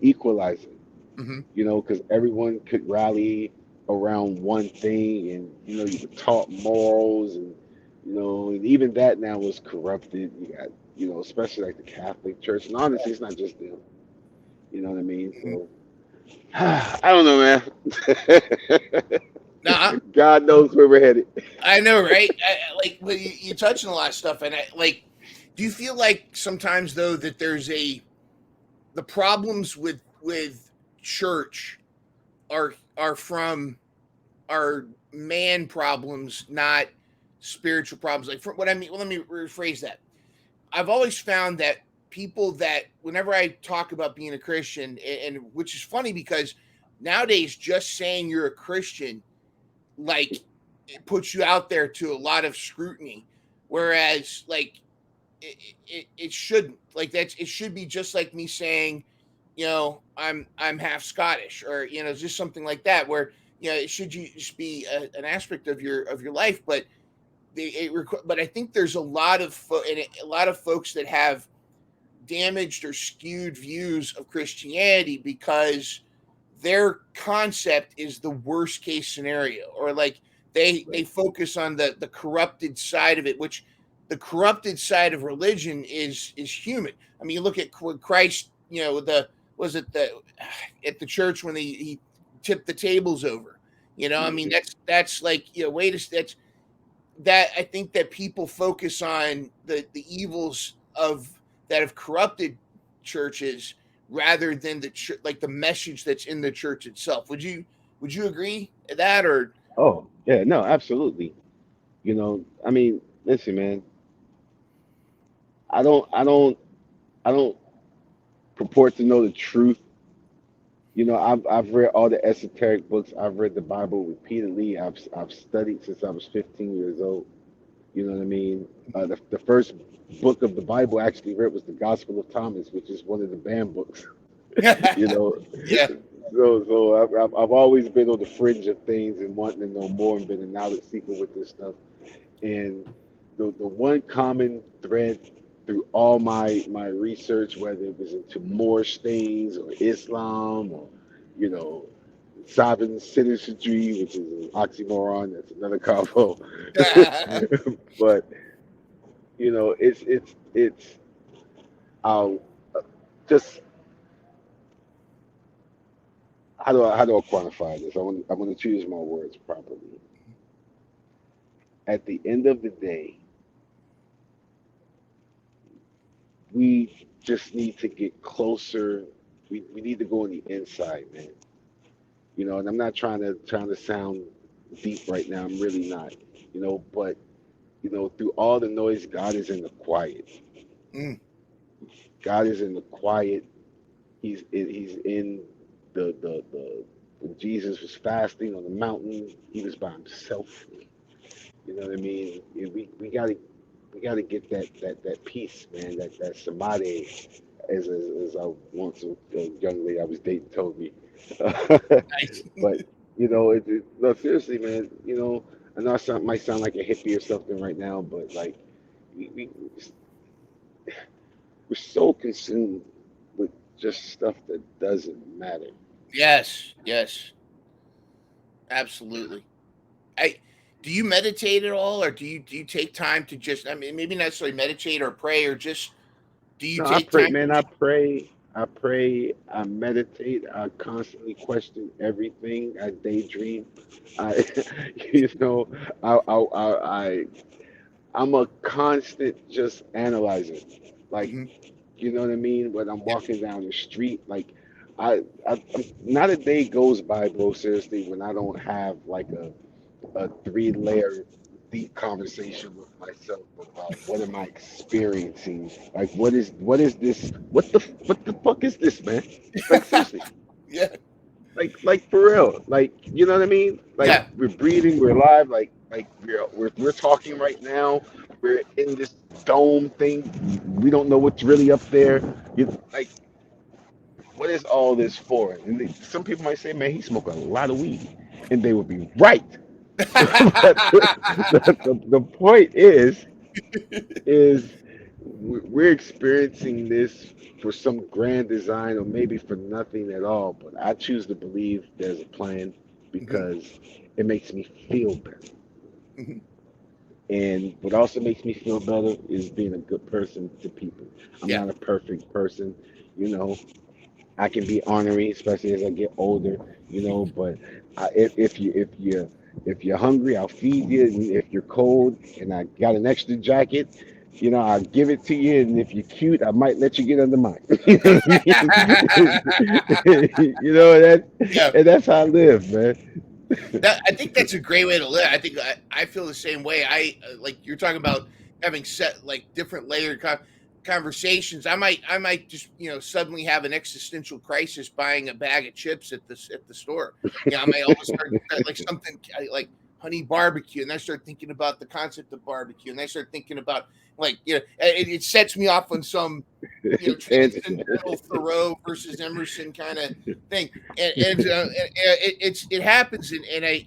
equalizer. Hmm. Because everyone could rally around one thing, and you were taught morals, and even that now was corrupted. You got, especially like the Catholic Church, and honestly, it's not just them. You know what I mean? Hmm. So I don't know, man. Now, God knows where we're headed. I know, right? Like, well, you touch on a lot of stuff, and do you feel like sometimes, though, that the problems with church are from, are man problems, not spiritual problems? Like, what I mean, well, let me rephrase that. I've always found that people that whenever I talk about being a Christian, and which is funny because nowadays just saying you're a Christian, like, it puts you out there to a lot of scrutiny, whereas like it shouldn't. Like, that's it should be just like me saying, I'm half Scottish, or just something like that, where it should just be an aspect of your life. But but I think there's a lot of a lot of folks that have damaged or skewed views of Christianity because their concept is the worst case scenario, or like they Right. focus on the corrupted side of it, which the corrupted side of religion is human. I mean, you look at Christ, the was it the at the church when he tipped the tables over. I mean, Mhm. that's like, wait a that's that I think that people focus on the evils of that have corrupted churches rather than like the message that's in the church itself. Would you agree with that, or? Oh, yeah, no, absolutely. I mean, listen, man, I don't, I don't, I don't purport to know the truth. I've read all the esoteric books. I've read the Bible repeatedly. I've studied since I was 15 years old. You know what I mean? The first book of the Bible I actually read was the Gospel of Thomas, which is one of the banned books. you know, Yeah. so I've always been on the fringe of things and wanting to know more and been a knowledge seeker with this stuff. And the one common thread through all my research, whether it was into Moorish things or Islam or you know sovereign citizenry, which is an oxymoron, that's another combo. But it's I'll just how do I quantify this? I want to choose my words properly. At the end of the day, we just need to get closer. We need to go on the inside, man. And I'm not trying to sound deep right now. I'm really not. But through all the noise, God is in the quiet. Mm, God is in the quiet. He's in the when Jesus was fasting on the mountain, he was by himself. You know what I mean? We gotta get that peace, man. That samadhi, as I once a young lady I was dating told me. nice. But no, seriously, man. I know might sound like a hippie or something right now, but like we we're so consumed with just stuff that doesn't matter. Yes, yes, absolutely. I Do you meditate at all, or do you take time to just, I mean, maybe not necessarily meditate or pray, or just do you No, I take pray, time to man. I just? pray. I pray. I meditate. I constantly question everything. I daydream. I, you know, I I'm a constant just analyzer. Like, Mhm. you know what I mean? When I'm Yeah. walking down the street, like, not a day goes by, bro. Seriously, when I don't have like a three-layer deep conversation with myself about what am I experiencing? Like, what is this? What the fuck is this, man? Like, seriously, Yeah. like for real. Like, you know what I mean? Like, Yeah. we're breathing, we're alive. Like we're talking right now. We're in this dome thing. We don't know what's really up there. Like, what is all this for? And some people might say, man, he smoked a lot of weed, and they would be right. But the point is we're experiencing this for some grand design or maybe for nothing at all. But I choose to believe there's a plan Mhm, because it makes me feel better. mhm. And what also makes me feel better is being a good person to people. I'm Yeah. not a perfect person, you know. I can be ornery, especially as I get older, But if you're hungry, I'll feed you. And if you're cold, and I got an extra jacket, I'll give it to you. And if you're cute, I might let you get under mine. You know what I mean? Yeah. And that's how I live, man. I think that's a great way to live. I think I feel the same way. Like you're talking about having set like different layered. conversations, I might just suddenly have an existential crisis buying a bag of chips at the store. I might all start like something like honey barbecue, and I start thinking about the concept of barbecue, and I start thinking about like it sets me off on some transcendental Thoreau versus Emerson kind of thing, and it happens, and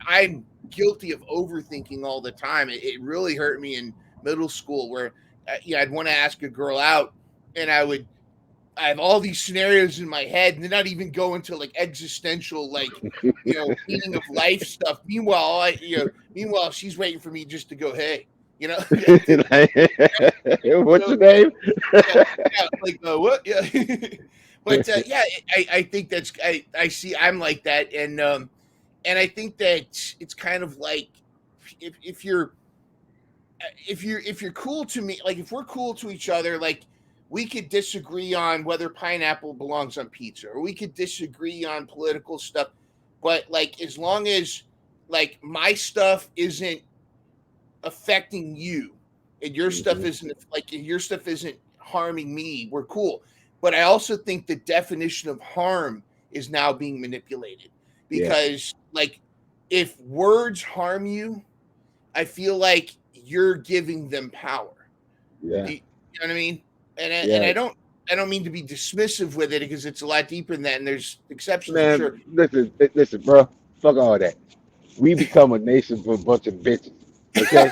I'm guilty of overthinking all the time. It really hurt me in middle school where I'd want to ask a girl out, and I have all these scenarios in my head, and they're not even go into like existential, like meaning of life stuff. Meanwhile, she's waiting for me just to go, hey, What's your name? like what? Yeah, but yeah, I think that's I see I'm like that, and I think that it's kind of like if you're cool to me, like if we're cool to each other, like we could disagree on whether pineapple belongs on pizza, or we could disagree on political stuff, but like as long as like my stuff isn't affecting you and your stuff isn't harming me, we're cool. But I also think the definition of harm is now being manipulated, because like if words harm you, I feel like you're giving them power. Yeah. You know what I mean? And I don't mean to be dismissive with it, because it's a lot deeper than that, and there's exceptions, Man, I'm sure. listen, bro. Fuck all that. We become a nation for a bunch of bitches. Okay?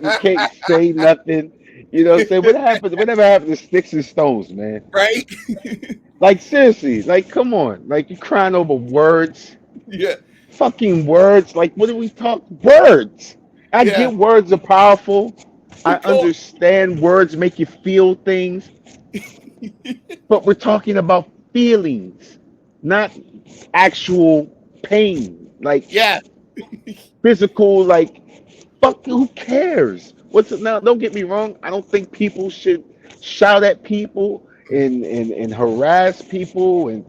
You can't say nothing. You know what I'm saying? Whatever happened to sticks and stones, man? Right? Like seriously, like come on. Like you crying over words. Yeah. Fucking words. Like what do we talk? Words. I Yeah. get words are powerful. I Cool. understand words make you feel things, but we're talking about feelings, not actual pain. Like Yeah. physical, like fuck, who cares? What's it now? Don't get me wrong. I don't think people should shout at people and harass people and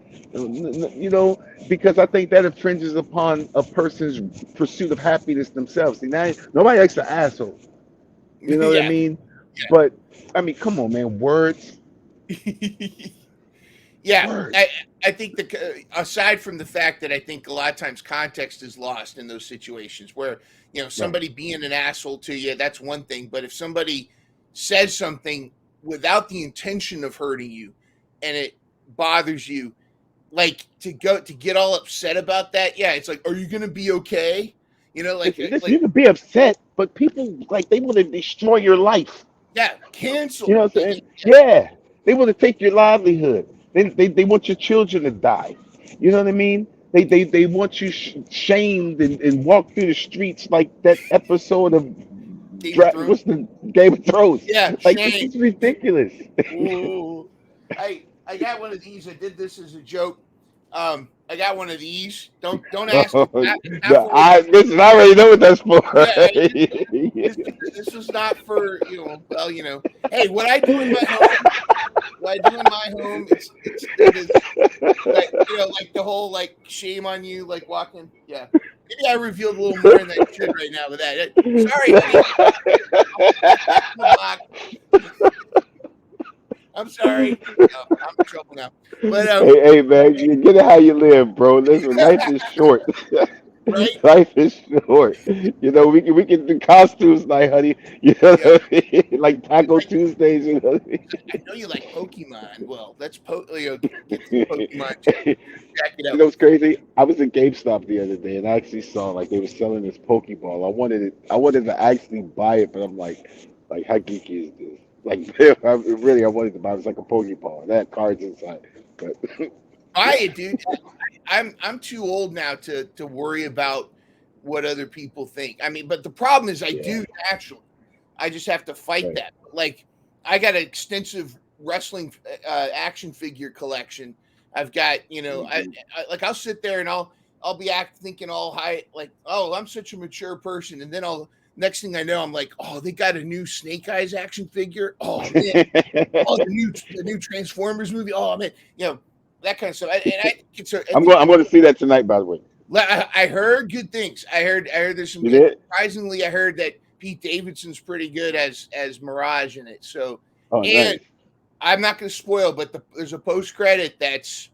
because I think that infringes upon a person's pursuit of happiness themselves. See, now nobody likes an asshole. You know what I Yeah. mean? But I mean, come on, man. Words, Yeah. words. I think aside from the fact that I think a lot of times context is lost in those situations where Right. somebody being an asshole to you, that's one thing. But if somebody says something without the intention of hurting you, and it bothers you, like to get all upset about that, yeah, it's like, are you gonna be okay? Listen, you can be upset, but people like they want to destroy your life. Yeah, You cancel. know what I'm saying? Yeah, they want to take your livelihood. They want your children to die. You know what I mean? They want you shamed and walk through the streets like that episode of Game of Thrones. What's the Game of Thrones? Yeah, Like this shame. is ridiculous. Ooh. I got one of these. I did this as a joke. I got one of these. Don't ask. Oh, Not for what. listen, I already know what that's for. Yeah, this was not for Well, hey, what I do in my home, it is like like the whole like shame on you, like walking. Yeah, maybe I revealed a little more than I should right now with that. Sorry, I'm sorry. I'm in trouble now. But Hey, man, you get it how you live, bro. Listen, life is short. right? Life is short. We can do costumes night, honey. You know Yeah. what I mean? Like Taco Like, Tuesdays. You know what I I know you like Pokemon. Well, let's get some Pokemon. mean? Check it You out. know what's crazy? I was at GameStop the other day and I actually saw like they were selling this Pokeball. I wanted it. I wanted to actually buy it, but I'm like how geeky is this? Like, I wanted to buy it. It's like a Pokeball. That cards inside. But Buy it, dude. I'm too old now to worry about what other people think. I mean, but the problem is I yeah, do naturally. I just have to fight right. that. Like I got an extensive wrestling action figure collection. I've got, Hmm. like I'll sit there and I'll be thinking all high, like, oh, I'm such a mature person, and then I'll next thing I know, I'm like, oh, they got a new Snake Eyes action figure. Oh man, oh the new Transformers movie. Oh man, that kind of stuff. I I'm think going. I'm going to see that tonight. By the way, I heard good things. I heard there's some you good. did. Surprisingly, I heard that Pete Davidson's pretty good as Mirage in it. So Oh, And nice. I'm not going to spoil, but there's a post credit that's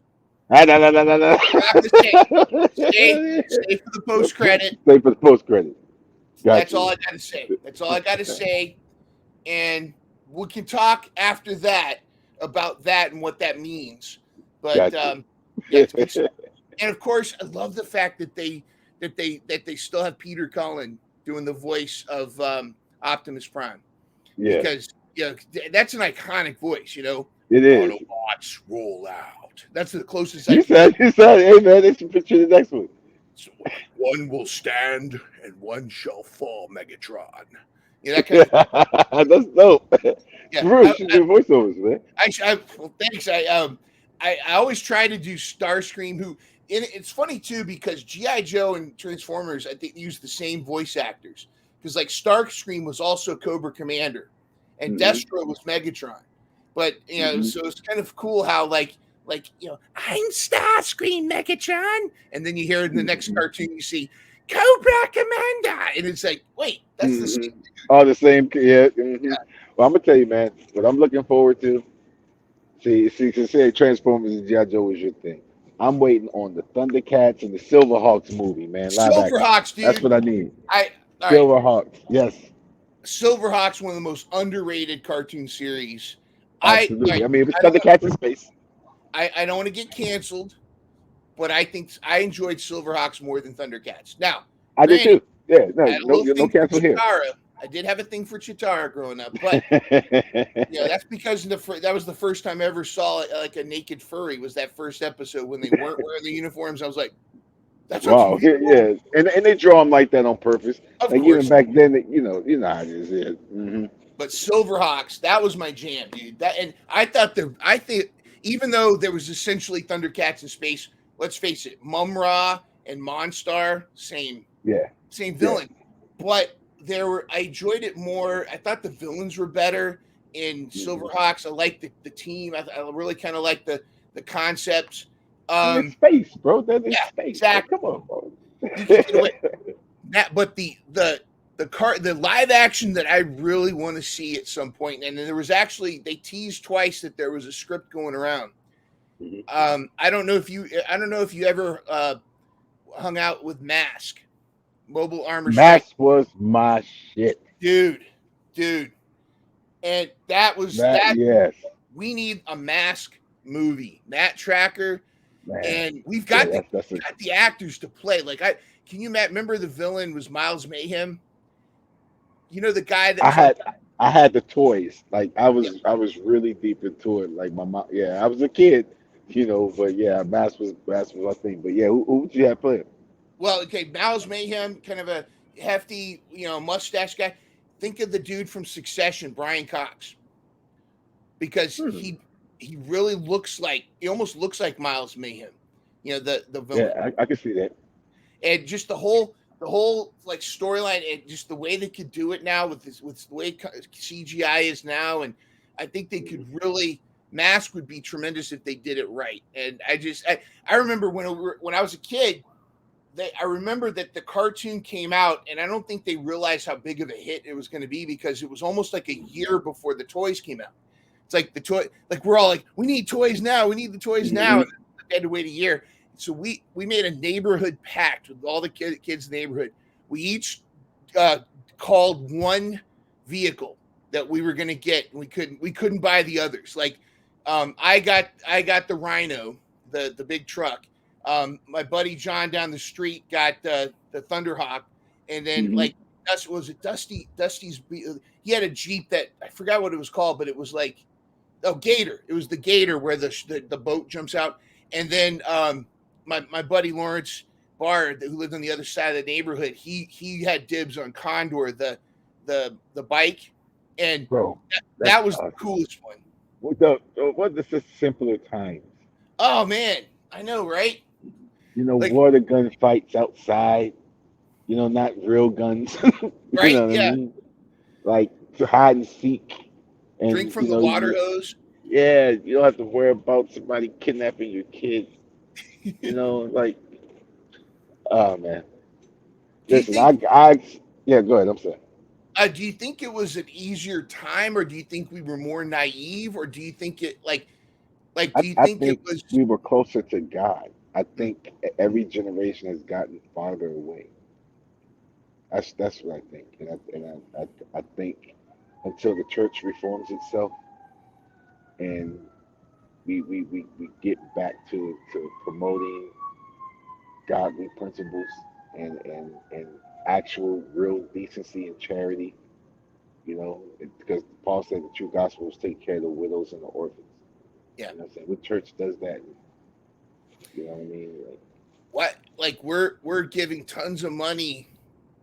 Ah, no, no, no, no, no. I'm not going to say. Stay for the post credit. Stay for the post credit. Got That's all you. I got to say. That's all I got to say. And we can talk after that about that and what that means. But Got you. yeah, and of course, I love the fact that they still have Peter Cullen doing the voice of Optimus Prime, Yeah, because that's an iconic voice. it is. Autobots roll out. That's the closest I You can get. said, hey man, they should picture the next one. So, one will stand and one shall fall, Megatron. That kind of That's dope. yeah. For real, you should do voiceovers, man. Well, thanks. I always try to do Starscream. And it's funny too because GI Joe and Transformers, I think, use the same voice actors, because like Starscream was also Cobra Commander, and Hmm. Destro was Megatron. But Hmm. so it's kind of cool how I'm Starscream, Megatron, and then you hear in the next Hmm. cartoon you see Cobra Commander, and it's like, wait, that's the Hmm. same. All the same, yeah. Hmm. Well, I'm gonna tell you, man. What I'm looking forward to. To say Transformers and GI Joe is your thing. I'm waiting on the Thundercats and the Silverhawks movie, man. Live action. Silverhawks, That's dude. what I need. I All right. Silverhawks. Yes, Silverhawks, one of the most underrated cartoon series. absolutely. I mean, if it's I don't want Thundercats in space, I don't want to get canceled, but I think I enjoyed Silverhawks more than Thundercats. Now, I did granted, too. Yeah, I no, had a no, little no thing for cancel here. Chitara. I did have a thing for Chitara growing up, but that's because that was the first time I ever saw like a naked furry. Was that first episode when they weren't wearing the uniforms? I was like, that's what you Wow, people. yeah, and they draw them like that on purpose. Of Like even course. back then, you know how it is. Yeah. Hmm. But Silverhawks, that was my jam, dude. I think even though there was essentially Thundercats in space, let's face it, Mumra and Monstar, Yeah, same yeah. villain. But I enjoyed it more. I thought the villains were better in Hmm. Silverhawks. I liked the team. I really kind of like the concepts. And it's Um, space, bro. That is yeah, space. Like, exactly. come on, bro. You can get away. But the live action that I really want to see at some point, and there was actually, they teased twice that there was a script going around. Mhm. I don't know if you ever hung out with Mask, Mobile Armor Strike, Mass was my shit. dude, dude, and That that. yes, We need a Mask movie, Matt Tracker, man. and we've Yeah, got that's a. the actors to play. Like, can you remember the villain was Miles Mayhem? The guy that I was like, had I had the toys. Like I yeah. was I was really deep into it. Like my mom. Yeah, I was a kid, But yeah, Mass was my thing. But yeah, who would you have playing? Well, okay, Miles Mayhem, kind of a hefty, mustache guy. Think of the dude from Succession, Brian Cox, because Hmm. he really he almost looks like Miles Mayhem, the villain, Yeah, I can see that. and just the whole like storyline, and just the way they could do it now with the way CGI is now, and I think they could really. Mask would be tremendous if they did it right, and I remember when I was a kid, I remember that the cartoon came out, and I don't think they realized how big of a hit it was going to be, because it was almost like a year before the toys came out. It's like like we're all like, we need toys now, we need the toys now, Hmm. and they had to wait a year. So we made a neighborhood pact with all the kids in the neighborhood. We each uh, called one vehicle that we were going to get. We couldn't buy the others. Like, I got the Rhino, the big truck. My buddy John down the street got the Thunderhawk, and then Hmm. like was it Dusty's? He had a Jeep that I forgot what it was called, but it was like, oh, Gator. It was the Gator where the boat jumps out, and then my buddy Lawrence Barr, who lived on the other side of the neighborhood, he had dibs on Condor, the bike, and Bro, that's that was the awesome. coolest one. What the just simpler times. Oh man, I know, right? Like, Water gun fights outside. Not real guns. You right? know what I Yeah, mean? Like to hide and seek, drink and from the water hose. yeah, you don't have to worry about somebody kidnapping your kids. Like, oh man. Do you Listen, think? yeah, go ahead. I'm sorry. Do you think it was an easier time, or do you think we were more naive, or do you think it like do you I think it think was? we were closer to God. I Mm, think every generation has gotten farther away. That's what I think, and I think until the church reforms itself and we get back to promoting godly principles and actual real decency and charity, because Paul said the true gospel is take care of the widows and the orphans. yeah. You know what I'm saying? What church does that? You know what I mean? Like, What, like we're giving tons of money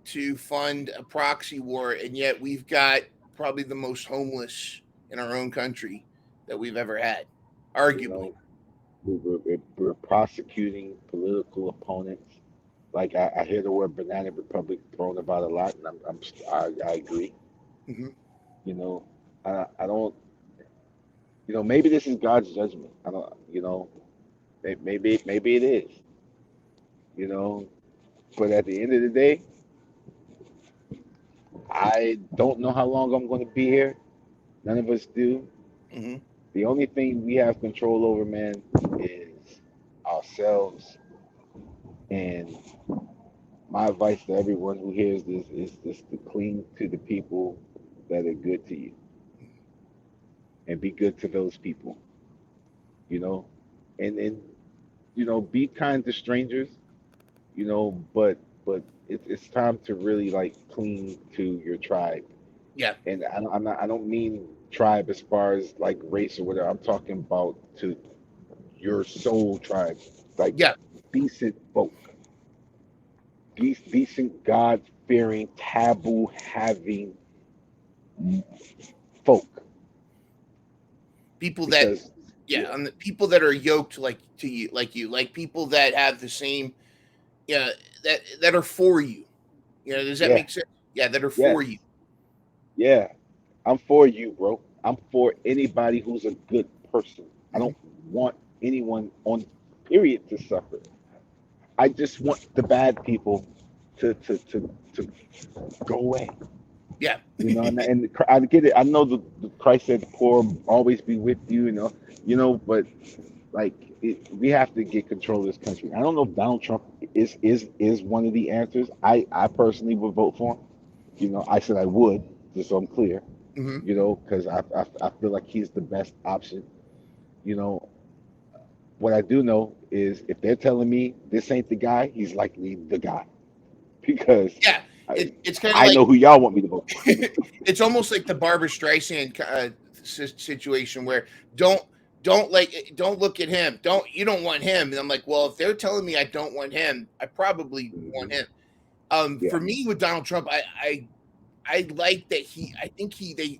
to fund a proxy war, and yet we've got probably the most homeless in our own country that we've ever had, you arguably. know, we're prosecuting political opponents. Like I hear the word banana republic thrown about a lot, and I agree. Hmm. You know, I don't. Maybe this is God's judgment. I don't. Maybe it is. You know, but at the end of the day, I don't know how long I'm going to be here. None of us do. Hmm. The only thing we have control over, man, is ourselves. And my advice to everyone who hears this is just to cling to the people that are good to you and be good to those people, you know, and be kind to strangers, but it's time to really like cling to your tribe. Yeah, And I don't mean tribe as far as like race or whatever. I'm talking about to your soul tribe, like yeah. decent folk, decent God fearing, taboo having folk, People that, because yeah, yeah, on the people that are yoked like to you, like people that have the same, yeah, that are for you. Does that yeah, make sense? Yeah, that are yes, for you. yeah. I'm for you, bro. I'm for anybody who's a good person. I Hmm. don't want anyone on period to suffer. I just want the bad people to go away. Yeah, And I get it. I know the Christ said the poor always be with you. But like we have to get control of this country. I don't know if Donald Trump is one of the answers. I personally would vote for him. I said I would, just so I'm clear. hmm, Because I feel like he's the best option. You know, what I do know is if they're telling me this ain't the guy, he's likely the guy because yeah. I, It's kind of I like know who y'all want me to vote for. it's almost like the Barbara Streisand situation where don't don't look at him. You don't want him. And I'm like, well, if they're telling me I don't want him, I probably want Hmm. him. Yeah. For me with Donald Trump, I like that I think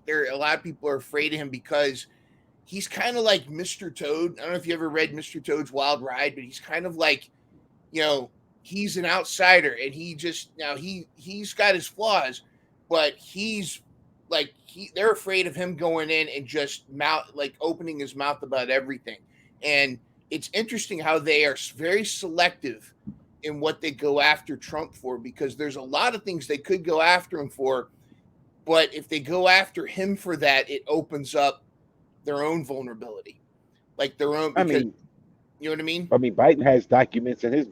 there a lot of people are afraid of him because he's kind of like Mr. Toad. I don't know if you ever read Mr. Toad's Wild Ride, but he's kind of like, you know, he's an outsider and he just now he's got his flaws, but he's like they're afraid of him going in and just mouth like opening his mouth about everything. And it's interesting how they are very selective in what they go after Trump for because there's a lot of things they could go after him for, but if they go after him for that, it opens up their own vulnerability, like their own I because mean, you know what I mean? Biden has documents in his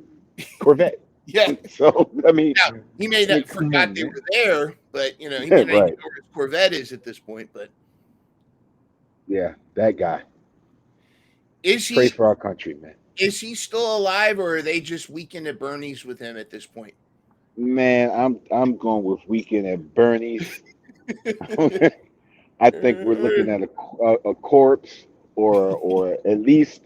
Corvette. Yeah. So Now he may I mean, not come forgot on, they man. were there, but he Yeah, may not even right. know where his Corvette is at this point. But Yeah, that guy. is Pray he for our country, man. is he still alive, or are they just weekend at Bernie's with him at this point? Man, I'm going with Weekend at Bernie's. I think we're looking at a corpse, or at least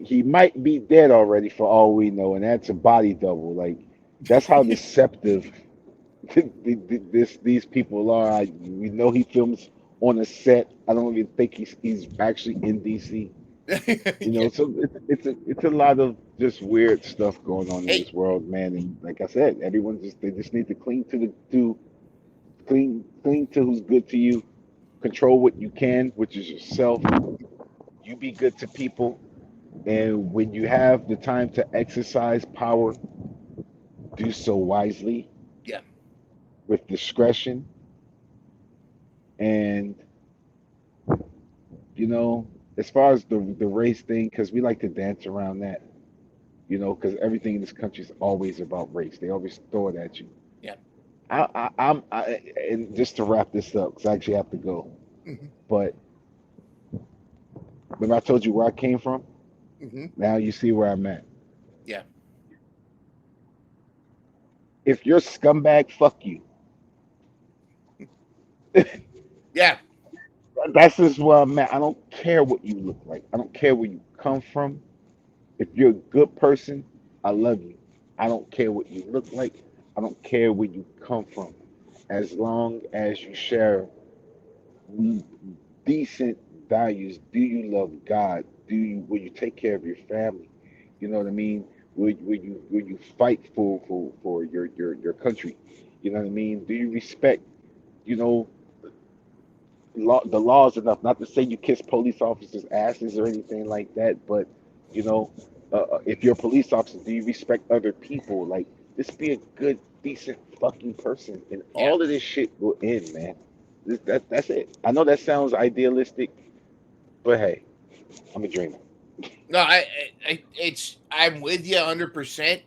he might be dead already for all we know, and that's a body double. Like that's how deceptive these people are. We know he films on a set. I don't even think he's actually in DC. Yeah. So it's a lot of just weird stuff going on in Hey, this world, man. And like I said, they just need to cling to who's good to you, control what you can, which is yourself. You be good to people, and when you have the time to exercise power, do so wisely yeah. with discretion. And you know, as far as the race thing, because we like to dance around that, because everything in this country is always about race. They always throw it at you. Yeah. And just to wrap this up, because I actually have to go. Hmm. But remember, I told you where I came from. Hmm. Now you see where I'm at. Yeah. If you're a scumbag, fuck you. Yeah. That's just where I'm at. I don't care what you look like. I don't care where you come from. If you're a good person, I love you. I don't care what you look like. I don't care where you come from. As long as you share decent values, do you love God? Will you take care of your family? You know what I mean? Will you fight for your country? You know what I mean? Do you respect, you know, the laws enough? Not to say you kiss police officers' asses or anything like that, but you know, if you're a police officer, do you respect other people? Like, just be a good, decent fucking person, and Yeah. all of this shit will end, man. That's it. I know that sounds idealistic, but hey, I'm a dreamer. No, I'm with you 100%.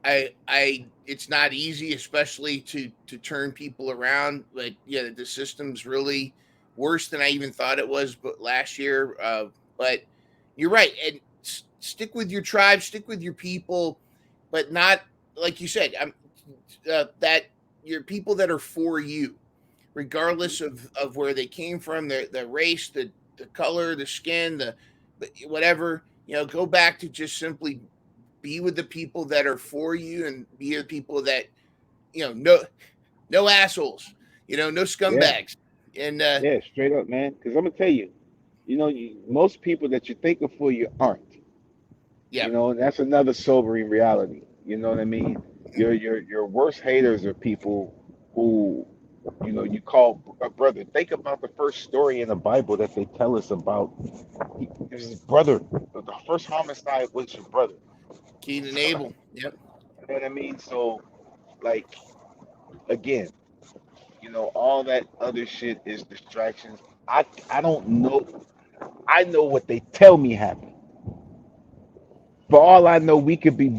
It's not easy, especially to turn people around. But yeah, the system's really worse than I even thought it was. But last year, but you're right, and stick with your tribe, stick with your people, but not like you said. That your people that are for you, regardless of where they came from, the race, the color, the skin, the whatever. Go back to just simply be with the people that are for you, and be with people that no assholes, no Yeah, scumbags, and yeah, straight up, man. Because I'm gonna tell you, most people that you think are for you aren't. yeah. And that's another sobering reality. You know what I mean? Your worst haters are people who, you call a brother. Think about the first story in the Bible that they tell us about. It was his brother. The first homicide was your brother. Keen and So, Abel. Yep. you know what I mean? So, like, again, all that other shit is distractions. I don't know. I know what they tell me happened. For all I know, we could be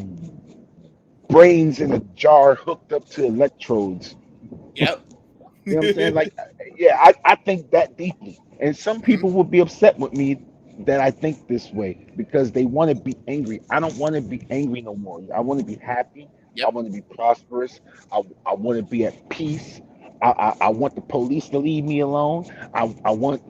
brains in a jar hooked up to electrodes. Yep. You know what I'm saying? Like, yeah, I think that deeply. And some Hmm. people will be upset with me that I think this way because they want to be angry. I don't want to be angry no more. I want to be happy. I Yep. want to be prosperous. I want to be at peace. I want the police to leave me alone. I want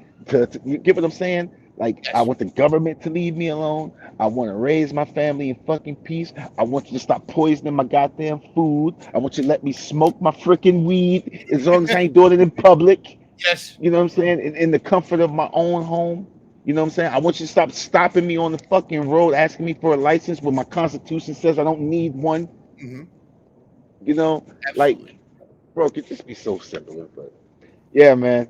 you get what I'm saying? Like, I Yes. want the government to leave me alone. I want to raise my family in fucking peace. I want you to stop poisoning my goddamn food. I want you to let me smoke my freaking weed as long as I ain't doing it in public. Yes. You know what I'm saying? In the comfort of my own home. You know what I'm saying? I want you to stop stopping me on the fucking road asking me for a license when my constitution says I don't need one. Hmm. You know, Absolutely. like, bro, it could just be so simple. But yeah, man.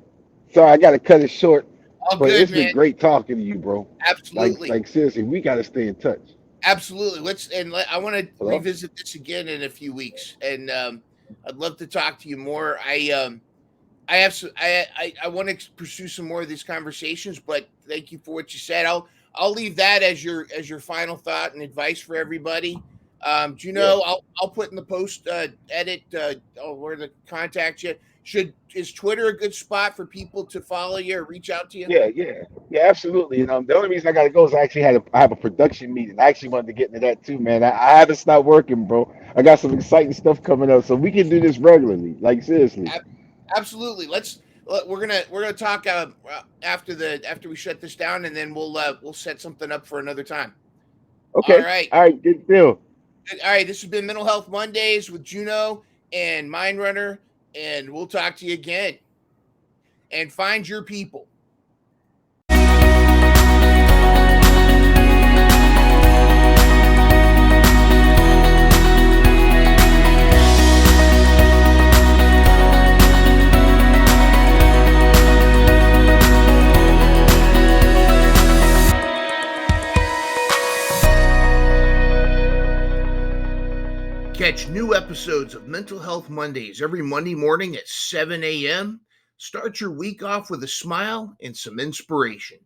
Sorry, I gotta cut it short. All But good, it's man. been great talking to you, bro. Absolutely. Like seriously, we gotta stay in touch. Absolutely. I want to Hello? revisit this again in a few weeks, and I'd love to talk to you more. I have some, I want to pursue some more of these conversations, but thank you for what you said. I'll leave that as your final thought and advice for everybody. Yeah. I'll put in the post edit where to contact you. Is Twitter a good spot for people to follow you or reach out to you? Yeah, absolutely. The only reason I gotta go is I have a production meeting. I actually wanted to get into that too, man. I haven't stopped working, bro. I got some exciting stuff coming up, so we can do this regularly. Like seriously. Ab- Absolutely. We're gonna talk after we shut this down, and then we'll set something up for another time. All Okay. right. All right. Good deal. All right, this has been Mental Health Mondays with JuNot and Mind Runner, and we'll talk to you again. And find your people. Catch new episodes of Mental Health Mondays every Monday morning at 7 a.m. Start your week off with a smile and some inspiration.